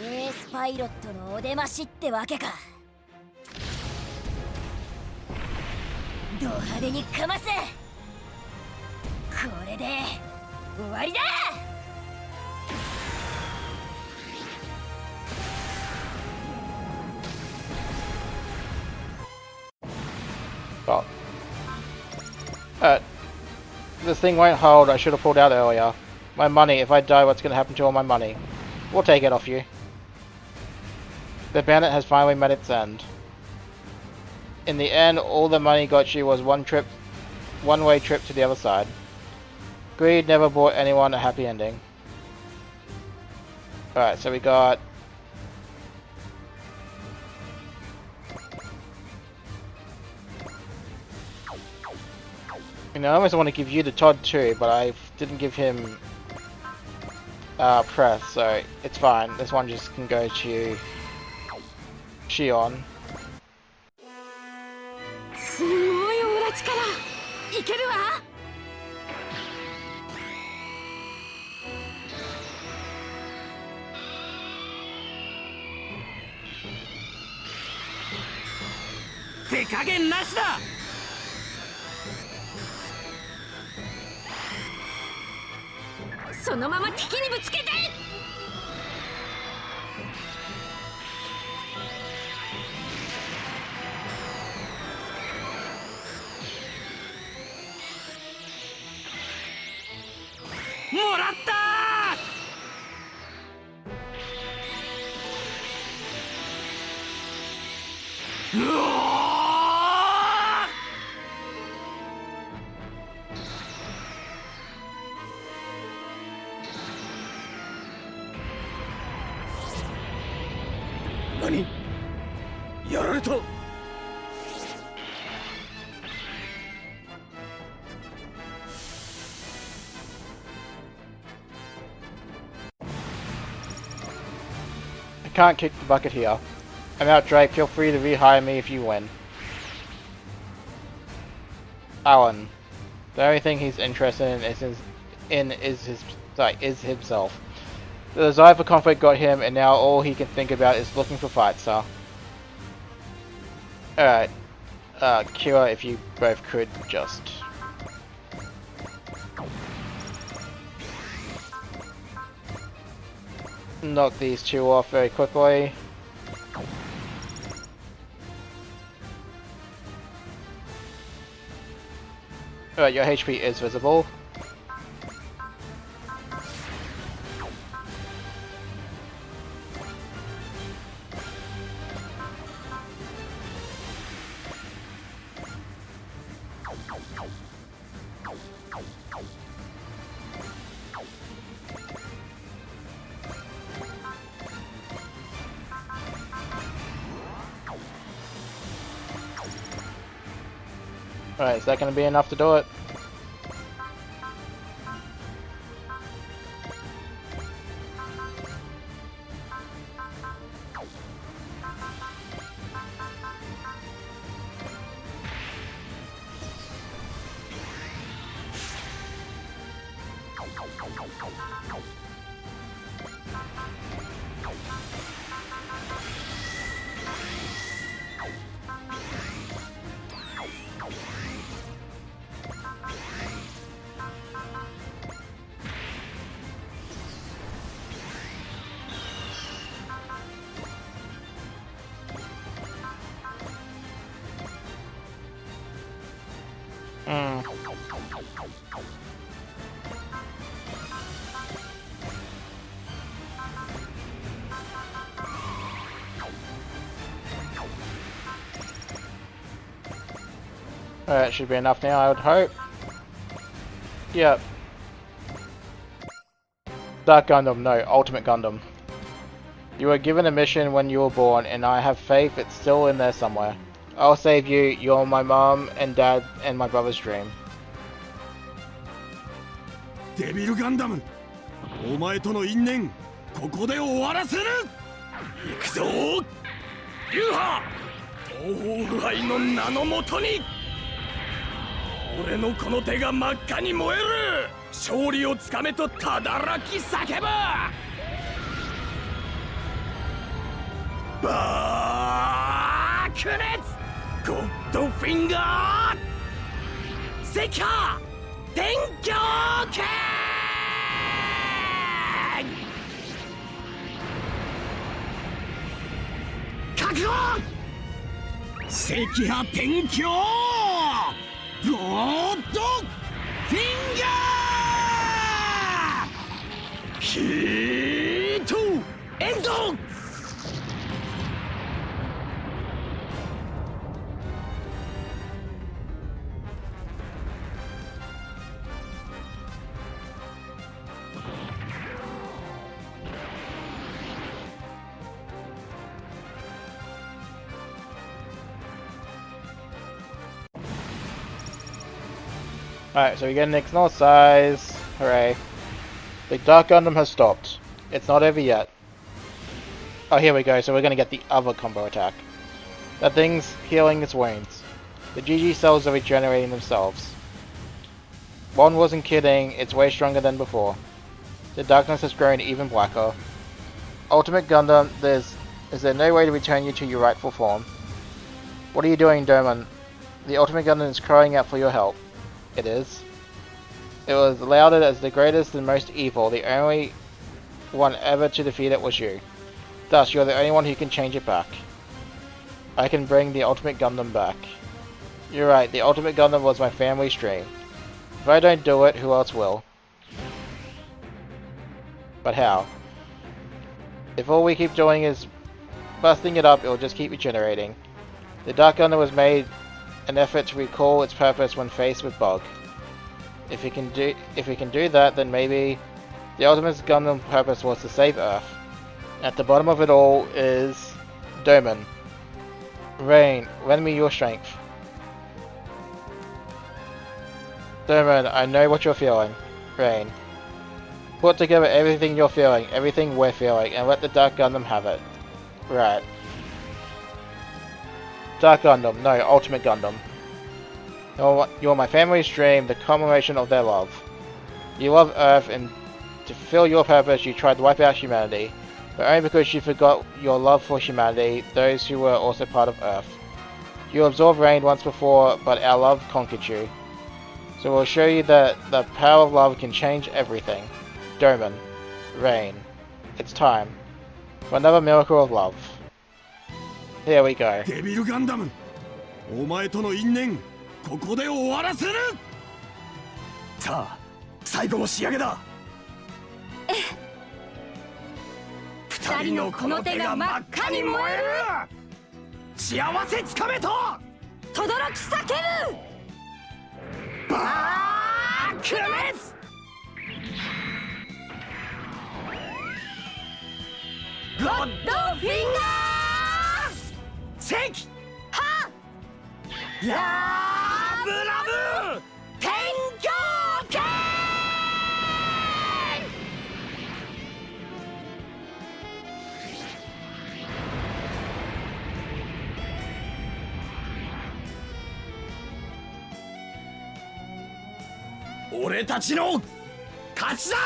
B: エースパイロットのお出ましってわけか。ド派手にかます。これで終わりだ。
A: Well, this thing won't hold. I should have pulled out earlier. My money. If I die, what's going to happen to all my money? We'll take it off you. The bandit has finally met its end. In the end, all the money got you was one-way trip to the other side. Greed never brought anyone a happy ending. Alright, so we got... You know, I almost want to give you the Todd too, but I didn't give him press, so it's fine. This one just can go to Shion.
B: すごいオーラ力。いけるわ。
C: 手加減なしだ。
B: そのまま敵にぶつけて。
C: もらったー。うおー。何？やられた。
A: I can't kick the bucket here. I'm out, Drake. Feel free to rehire me if you win. Alan. The only thing he's interested is himself. The desire for conflict got him, and now all he can think about is looking for fights, sir. Alright. Kira, if you both could just... knock these two off very quickly. Alright, your HP is visible. Alright, is that going to be enough to do it? Alright, should be enough now, I would hope. Yep. Dark Gundam, no, Ultimate Gundam. You were given a mission when you were born, and I have faith it's still in there somewhere. I'll save you, you're my mom and dad and my brother's dream.
D: デビルガンダム、お前との因縁、ここで終わらせる。行くぞ、流派、東方腐敗の名のもとに。俺のこの手が真っ赤に燃える。勝利をつかめとただらき叫ぶ。爆裂ゴッドフィンガー赤波天狂剣。覚悟。赤波天狂ゴッドフィンガーヒートエンド。
A: Alright, so we get an external size. Hooray. The Dark Gundam has stopped. It's not over yet. Oh, here we go, so we're gonna get the other combo attack. That thing's healing its wounds. The GG cells are regenerating themselves. One wasn't kidding, it's way stronger than before. The darkness has grown even blacker. Ultimate Gundam, is there no way to return you to your rightful form? What are you doing, Doman? The Ultimate Gundam is crying out for your help. It is. It was lauded as the greatest and most evil. The only one ever to defeat it was you. Thus, you're the only one who can change it back. I can bring the Ultimate Gundam back. You're right, the Ultimate Gundam was my family's dream. If I don't do it, who else will? But how? If all we keep doing is busting it up, it will just keep regenerating. The Dark Gundam was made an effort to recall its purpose when faced with Bug. If we can do that, then maybe the Ultimate Gundam purpose was to save Earth. At the bottom of it all is Doman. Rain, lend me your strength. Doman, I know what you're feeling. Rain. Put together everything you're feeling, everything we're feeling, and let the Dark Gundam have it. Right. Dark Gundam, no, Ultimate Gundam. You're my family's dream, the culmination of their love. You love Earth, and to fulfill your purpose you tried to wipe out humanity, but only because you forgot your love for humanity, those who were also part of Earth. You absorbed rain once before, but our love conquered you. So we'll show you that the power of love can change everything. Doman. Rain. It's time. For another miracle of love. Here we go.
D: デビルガンダム、お前との因縁、ここで終わらせる。さあ、最後の仕上げだ。二人のこの手が真っ赤に燃える。幸せつかめと轟き叫ぶ。爆裂。ゴッドフィンガー赤はラブラブ天狂剣。俺たちの勝ちだ。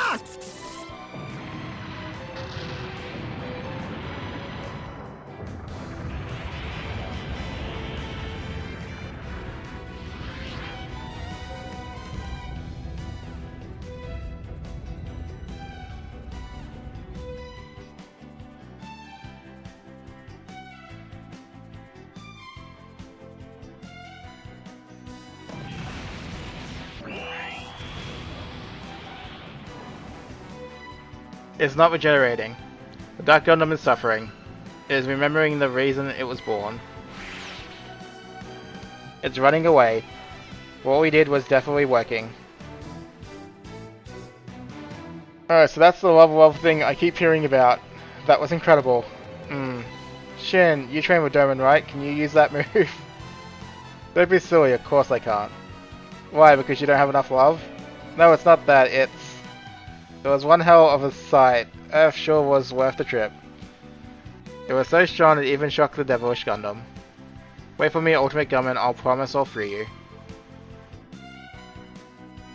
A: It's not regenerating. The Dark Gundam is suffering. It is remembering the reason it was born. It's running away. What we did was definitely working. Alright, so that's the love thing I keep hearing about. That was incredible. Shin, you train with Doman, right? Can you use that move? Don't be silly, of course I can't. Why, because you don't have enough love? No, it's not that, it was one hell of a sight. Earth sure was worth the trip. It was so strong it even shocked the Devilish Gundam. Wait for me, Ultimate Gundam, I'll promise I'll free you.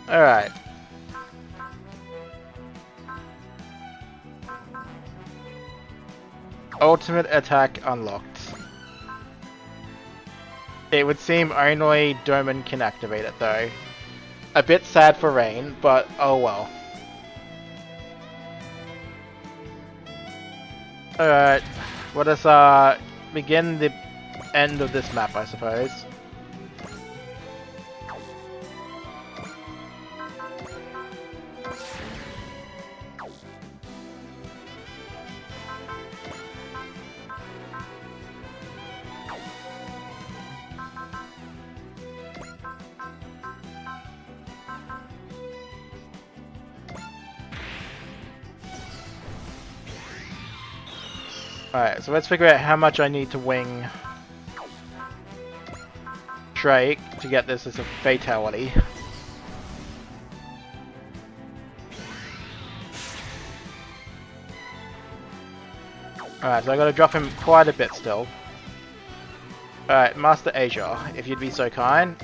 A: Alright. Ultimate attack unlocked. It would seem only Doman can activate it though. A bit sad for Rain, but oh well. Alright, let us begin the end of this map, I suppose. Alright, so let's figure out how much I need to wing Drake to get this as a fatality. Alright, so I gotta drop him quite a bit still. Alright, Master Asia, if you'd be so kind.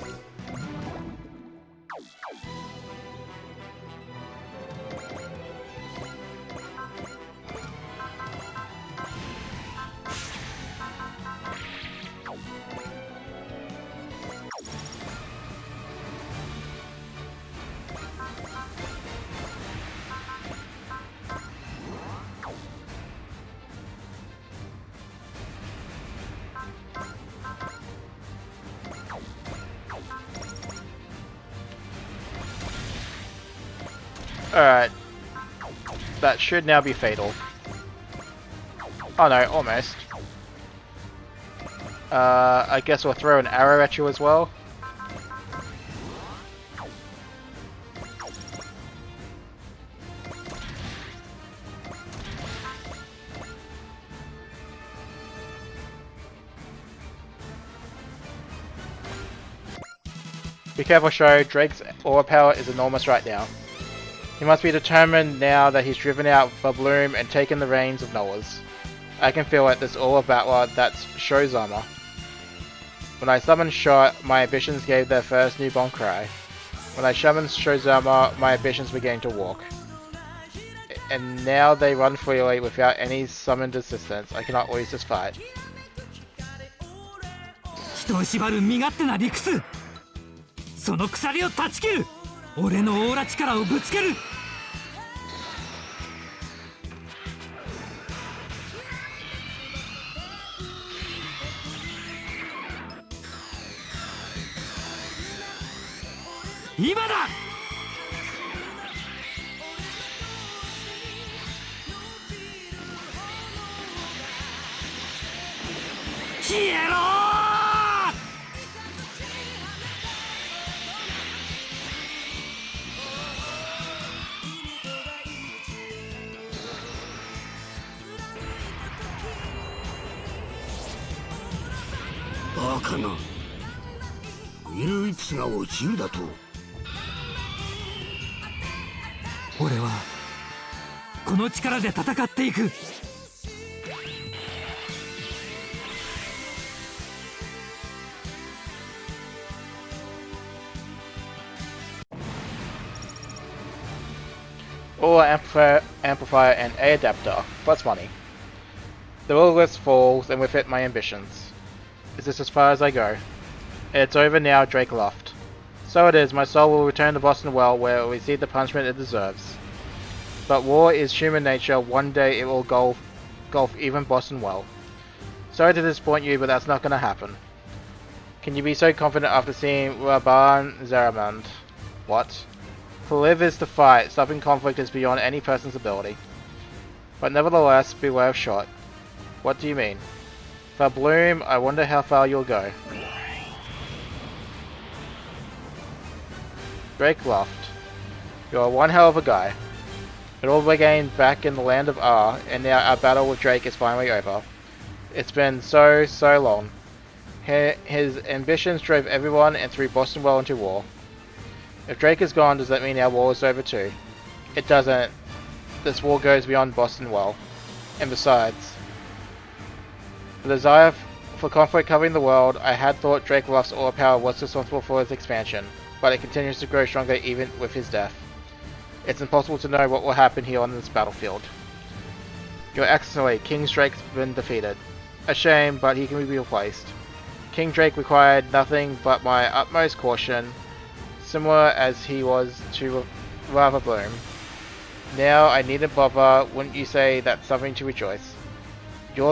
A: Alright. That should now be fatal. Oh no, almost. I guess we'll throw an arrow at you as well. Be careful, Sho. Drake's aura power is enormous right now. He must be determined now that he's driven out Babloom and taken the reins of Noah's. I can feel it, this all of Battler, that's Sho's armor. When I summoned Shot, my ambitions gave their first newborn cry. When I summoned Sho's armor, my ambitions began to walk. And now they run freely without any summoned assistance. I cannot lose this fight.
C: 人を縛る身勝手な理屈、その鎖を断ち切る。俺のオーラ力をぶつける。今だ。消えろー。
D: バカな。ウィル・ウィプスが落ちるだと。
C: 俺はこの力で戦っていく。
A: Or amplifier and A adapter, plus money. The will list falls, and with it my ambitions. Is this as far as I go? It's over now, Drake Loft. So it is, my soul will return to Boston Well, where it will receive the punishment it deserves. But war is human nature, one day it will gulf even Boston Well. Sorry to disappoint you, but that's not gonna happen. Can you be so confident after seeing Raban Zaramand? What? To live is to fight, stopping conflict is beyond any person's ability. But nevertheless, beware of Shot. What do you mean? For Bloom, I wonder how far you'll go. Drake Loft. You're one hell of a guy. It all began back in the land of R, and now our battle with Drake is finally over. It's been so long. His ambitions drove everyone and threw Boston Well into war. If Drake is gone, does that mean our war is over too? It doesn't. This war goes beyond Boston Well. And besides, the desire for conflict covering the world, I had thought Drake Loft's aura power was responsible for its expansion. but it continues to grow stronger even with his death. It's impossible to know what will happen here on this battlefield. Your Excellency, King Drake's been defeated. A shame, but he can be replaced. King Drake required nothing but my utmost caution, similar as he was to Lava Bloom. Now I needn't bother, wouldn't you say that's something to rejoice? You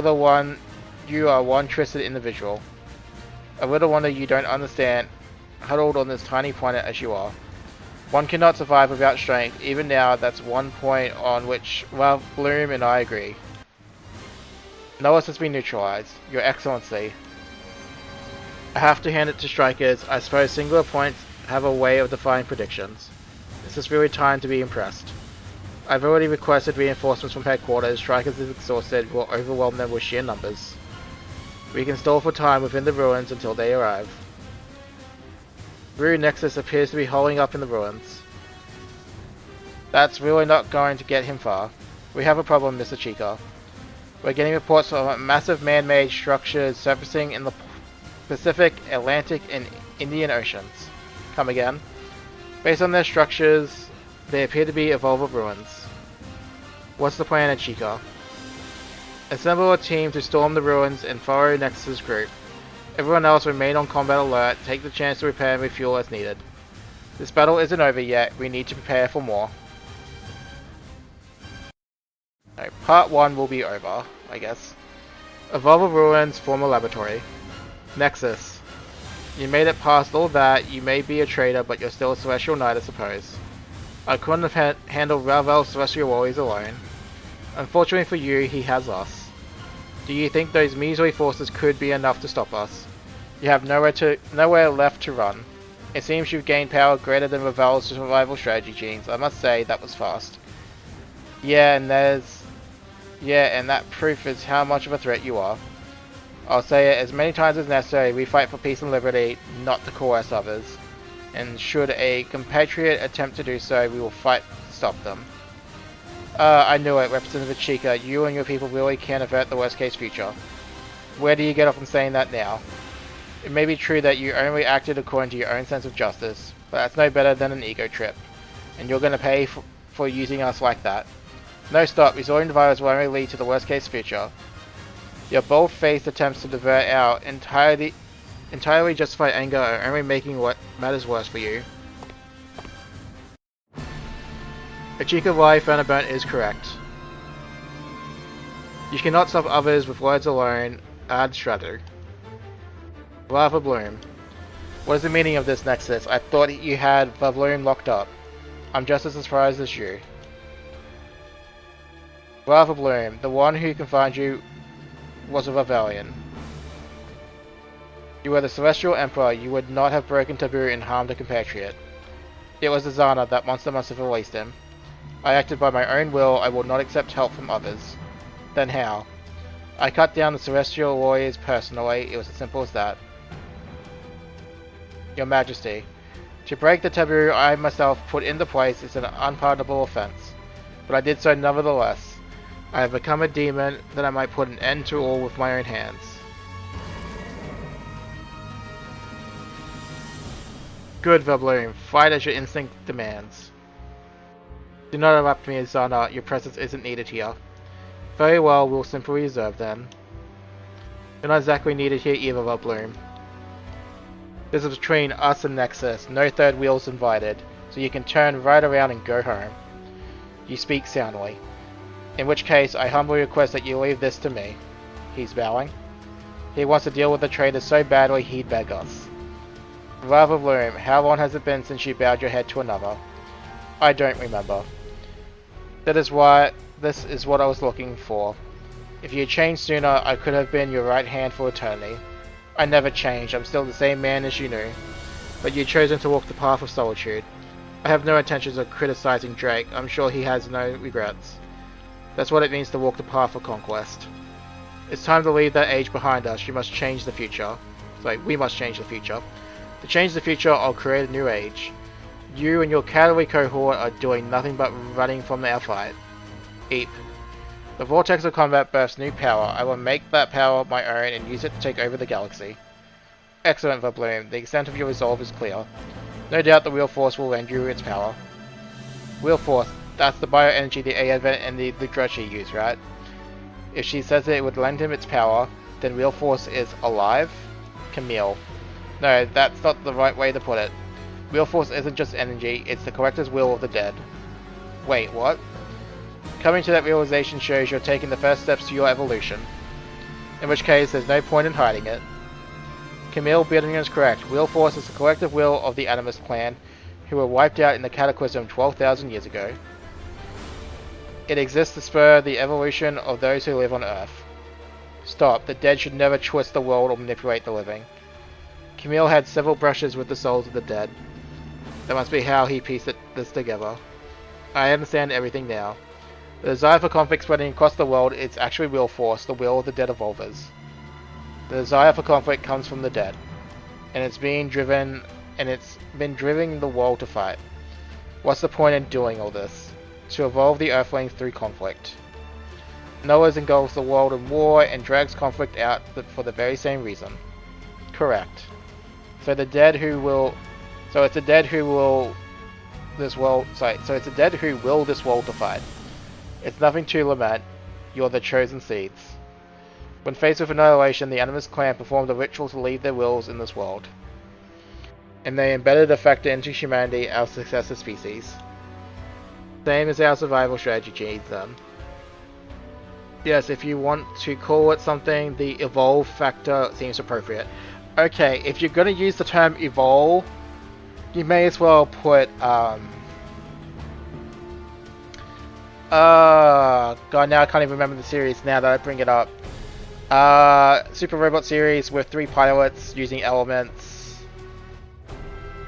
A: are one twisted individual. A little wonder you don't understand, huddled on this tiny planet as you are. One cannot survive without strength, even now that's one point on which Lava Bloom and I agree. Noah's has been neutralized, Your Excellency. I have to hand it to strikers. I suppose singular points have a way of defying predictions. This is really time to be impressed. I've already requested reinforcements from headquarters. Strikers is exhausted, will overwhelm them with sheer numbers. We can stall for time within the ruins until they arrive. Rue Nexus appears to be holding up in the ruins. That's really not going to get him far. We have a problem, Mr. Chica. We're getting reports of massive man-made structures surfacing in the Pacific, Atlantic, and Indian Oceans. Come again? Based on their structures, they appear to be evolved ruins. What's the plan, Chica? Assemble a team to storm the ruins and follow Nexus' group. Everyone else remain on combat alert, take the chance to repair and refuel as needed. This battle isn't over yet, we need to prepare for more. No, part 1 will be over, I guess. Evolve ruins, former laboratory. Nexus. You made it past all that, you may be a traitor, but you're still a Celestial Knight, I suppose. I couldn't have handled Ravel's Celestial Warriors alone. Unfortunately for you, he has us. Do you think those measly forces could be enough to stop us? You have nowhere left to run. It seems you've gained power greater than Ravel's survival strategy genes. I must say, that was fast. Yeah, and that proof is how much of a threat you are. I'll say it as many times as necessary, we fight for peace and liberty, not to coerce others. And should a compatriot attempt to do so, we will fight to stop them. I knew it, Representative Chica, you and your people really can avert the worst case future. Where do you get off on saying that now? It may be true that you only acted according to your own sense of justice, but that's no better than an ego trip. And you're gonna pay for using us like that. No, stop, resorting to violence will only lead to the worst case future. Your bold-faced attempts to divert our entirely justified anger are only making what matters worse for you. Achika Vai Thunderburn is correct. You cannot stop others with words alone. Ad Stratu. Lava Bloom. What is the meaning of this Nexus? I thought you had Vavloom locked up. I'm just as surprised as you. Lava Bloom, the one who confined you was a Vavalion. You were the Celestial Emperor, you would not have broken taboo and harmed a compatriot. It was the Zana, that monster must have released him. I acted by my own will, I will not accept help from others. Then how? I cut down the Celestial Warriors personally, it was as simple as that. Your Majesty, to break the taboo I myself put into place is an unpardonable offense, but I did so nevertheless. I have become a demon that I might put an end to all with my own hands. Good, Vabloom, fight as your instinct demands. Do not interrupt me, Zana, your presence isn't needed here. Very well, we'll simply reserve then. You're not exactly needed here either, Vabloom. This is between us and Nexus, no third wheels invited, so you can turn right around and go home. You speak soundly. In which case, I humbly request that you leave this to me. He's bowing. He wants to deal with the traitor so badly he'd beg us. Lava Bloom, how long has it been since you bowed your head to another? I don't remember. This is what I was looking for. If you had changed sooner, I could have been your right hand for eternity. I never changed, I'm still the same man as you knew. But you've chosen to walk the path of solitude. I have no intentions of criticizing Drake, I'm sure he has no regrets. That's what it means to walk the path of conquest. It's time to leave that age behind us, you must change the future. We must change the future. To change the future, I'll create a new age. You and your cowardly cohort are doing nothing but running from our fight. Eep. The vortex of combat births new power. I will make that power my own and use it to take over the galaxy. Excellent, Vabloom. The extent of your resolve is clear. No doubt the Wheel Force will lend you its power. Wheel Force, that's the bioenergy the Advent and the Drudgy use, right? If she says that it would lend him its power, then Wheel Force is alive? Camille. No, that's not the right way to put it. Wheel Force isn't just energy, it's the collector's will of the dead. Wait, what? Coming to that realization shows you're taking the first steps to your evolution. In which case, there's no point in hiding it. Camille Bittingen is correct. Wheel Force is the collective will of the Animist clan, who were wiped out in the Cataclysm 12,000 years ago. It exists to spur the evolution of those who live on Earth. Stop, the dead should never twist the world or manipulate the living. Camille had several brushes with the souls of the dead. That must be how he pieced this together. I understand everything now. The desire for conflict spreading across the world is actually Wheel Force, the will of the dead evolvers. The desire for conflict comes from the dead, and it's been driving the world to fight. What's the point in doing all this? To evolve the Earthlings through conflict. Noah's engulfs the world in war and drags conflict out for the very same reason. Correct. So it's the dead who will this world to fight. It's nothing to lament. You're the chosen seeds. When faced with annihilation, the Animist clan performed a ritual to leave their wills in this world. And they embedded a factor into humanity, our successor species. Same as our survival strategy, then. Yes, if you want to call it something, the evolve factor seems appropriate. Okay, if you're going to use the term evolve, you may as well put, God, now I can't even remember the series now that I bring it up. Super Robot series with 3 pilots using elements.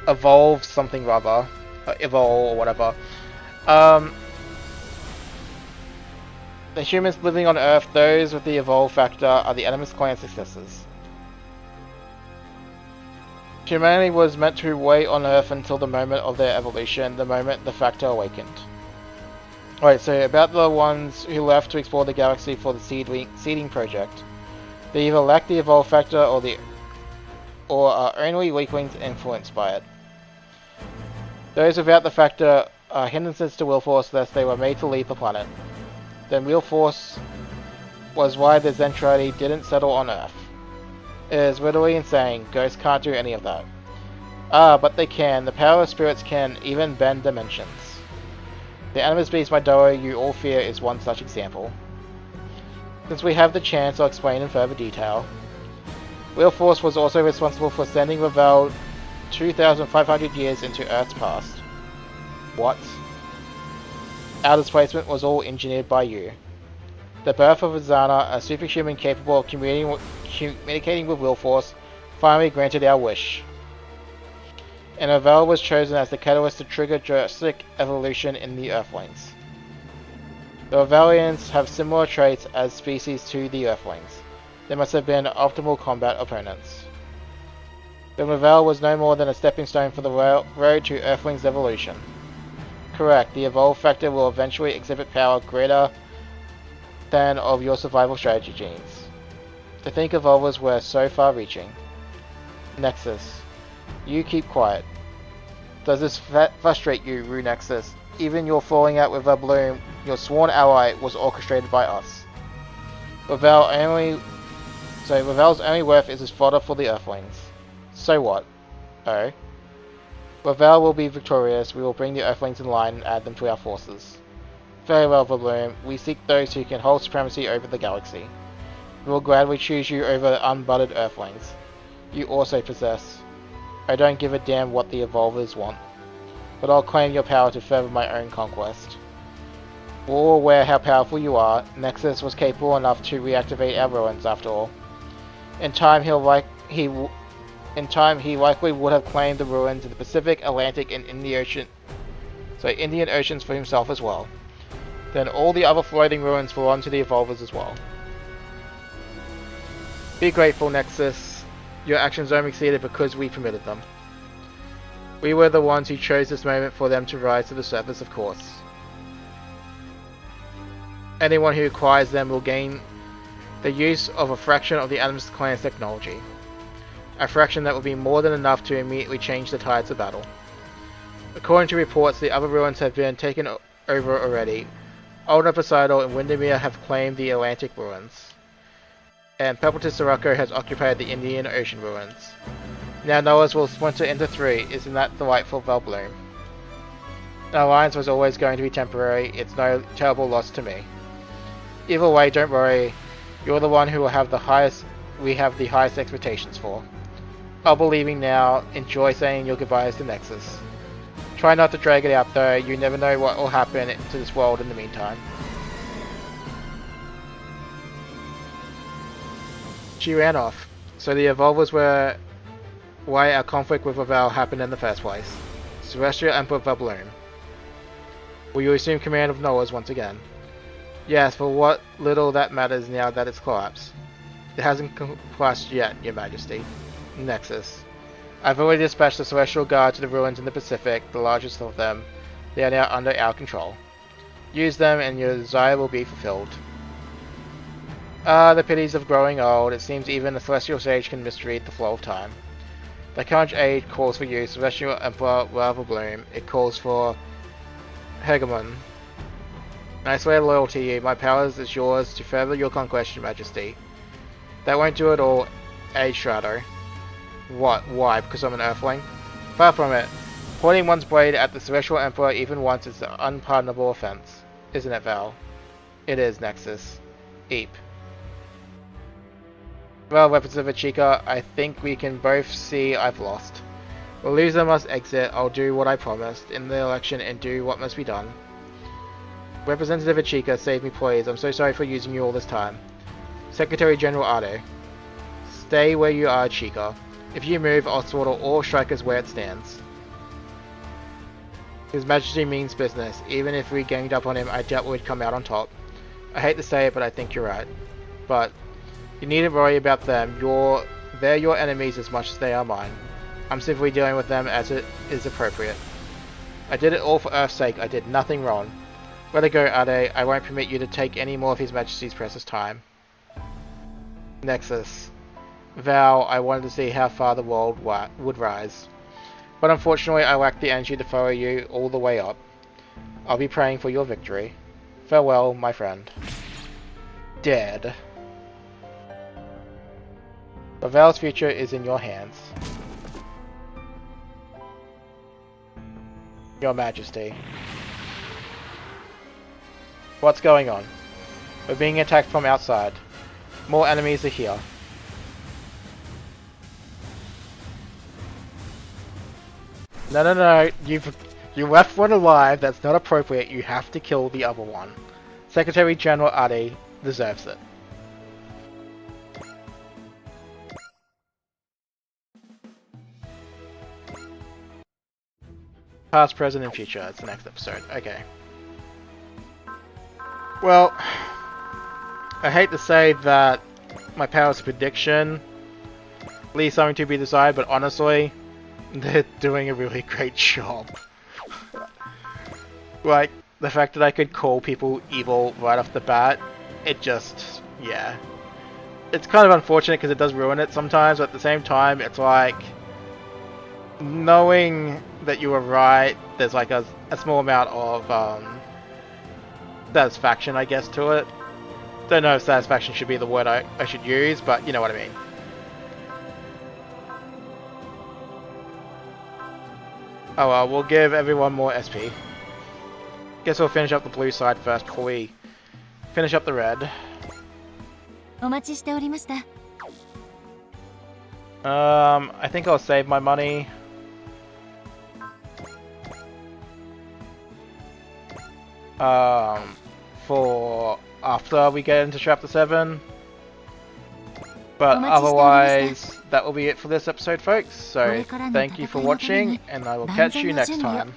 A: Evolve something rather. Evolve or whatever. The humans living on Earth, those with the evolve factor, are the Animist clan successors. Humanity was meant to wait on Earth until the moment of their evolution, the moment the factor awakened. Alright, so about the ones who left to explore the galaxy for the seeding project. They either lack the evolve factor or are only weaklings influenced by it. Those without the factor are hindrances to Wheel Force, thus they were made to leave the planet. Then Wheel Force was why the Zentradi didn't settle on Earth. It is literally insane. Ghosts can't do any of that. Ah, but they can. The power of spirits can even bend dimensions. The Animus Beast my doe you all fear is one such example. Since we have the chance, I'll explain in further detail. Wheel Force was also responsible for sending Ravel 2,500 years into Earth's past. What? Our displacement was all engineered by you. The birth of Azana, a superhuman capable of communicating with Wheel Force, finally granted our wish. And Ravel was chosen as the catalyst to trigger drastic evolution in the Earthlings. The Ravelians have similar traits as species to the Earthlings. They must have been optimal combat opponents. Then Ravel was no more than a stepping stone for the road to Earthlings' evolution. Correct, the evolve factor will eventually exhibit power greater than of your survival strategy genes. To think evolvers were so far-reaching. Nexus. You keep quiet. Does this frustrate you, Rue Nexus? Even your falling out with Bloom, your sworn ally, was orchestrated by us. Ravel's only worth is his fodder for the Earthlings. So what? Oh? Ravel will be victorious. We will bring the Earthlings in line and add them to our forces. Very well, Bloom. We seek those who can hold supremacy over the galaxy. We will gladly choose you over the unbudded Earthlings. You also possess. I don't give a damn what the Evolvers want, but I'll claim your power to further my own conquest. We're all aware how powerful you are. Nexus was capable enough to reactivate our ruins, after all. In time, he likely would have claimed the ruins in the Pacific, Atlantic, and Indian Oceans for himself as well. Then all the other floating ruins belong to the Evolvers as well. Be grateful, Nexus. Your actions only succeeded because we permitted them. We were the ones who chose this moment for them to rise to the surface, of course. Anyone who acquires them will gain the use of a fraction of the Animist clan's technology. A fraction that will be more than enough to immediately change the tides of battle. According to reports, the other ruins have been taken over already. Old Poseidon and Windermere have claimed the Atlantic ruins, and Pebbleton Sirocco has occupied the Indian Ocean ruins. Now Noah's will splinter into 3. Isn't that delightful, Valbloom? An alliance was always going to be temporary. It's no terrible loss to me. Either way, don't worry. You're the one who will have the highest. We have the highest expectations for. I'll be leaving now. Enjoy saying your goodbyes to Nexus. Try not to drag it out though. You never know what will happen to this world in the meantime. She ran off. So the Evolvers were why our conflict with Upheaval happened in the first place. Celestial Emperor Valbloom. Will you assume command of Noah's once again? Yes, for what little that matters now that it's collapsed. It hasn't collapsed yet, Your Majesty. Nexus. I've already dispatched the Celestial Guard to the ruins in the Pacific, the largest of them. They are now under our control. Use them and your desire will be fulfilled. Ah, the pities of growing old. It seems even the Celestial Sage can misread the flow of time. The current age calls for you, Celestial Emperor Valbloom. It calls for Hegemon. I swear loyalty to you. My powers is yours to further your conquest, Your Majesty. That won't do it all, Age Shadow. What? Why? Because I'm an Earthling? Far from it. Pointing one's blade at the Celestial Emperor even once is an unpardonable offense. Isn't it, Val? It is, Nexus. Eep. Well, Representative Chica, I think we can both see I've lost. The loser must exit. I'll do what I promised in the election and do what must be done. Representative Chica, save me please. I'm so sorry for using you all this time. Secretary General Ado. Stay where you are, Chica. If you move, I'll slaughter all strikers where it stands. His Majesty means business. Even if we ganged up on him, I doubt we'd come out on top. I hate to say it, but I think you're right. But you needn't worry about them. They're your enemies as much as they are mine. I'm simply dealing with them as it is appropriate. I did it all for Earth's sake. I did nothing wrong. Let it go, Ade. I won't permit you to take any more of His Majesty's precious time. Nexus. Val, I wanted to see how far the world would rise. But unfortunately, I lack the energy to follow you all the way up. I'll be praying for your victory. Farewell, my friend. Dead. But Val's future is in your hands. Your Majesty. What's going on? We're being attacked from outside. More enemies are here. No, you left one alive. That's not appropriate. You have to kill the other one. Secretary General Ade deserves it. Past, present, and future. It's the next episode. Okay. Well, I hate to say that my powers of prediction leave something to be desired, but honestly, they're doing a really great job. Like, the fact that I could call people evil right off the bat, it just, yeah. It's kind of unfortunate because it does ruin it sometimes, but at the same time, it's like, knowing that you were right, there's like a small amount of satisfaction, I guess, to it. Don't know if satisfaction should be the word I should use, but you know what I mean. Oh well, we'll give everyone more SP. Guess we'll finish up the blue side first before we finish up the red. I think I'll save my money. For after we get into chapter 7. But otherwise, that will be it for this episode, folks. So, thank you for watching, and I will catch you next time.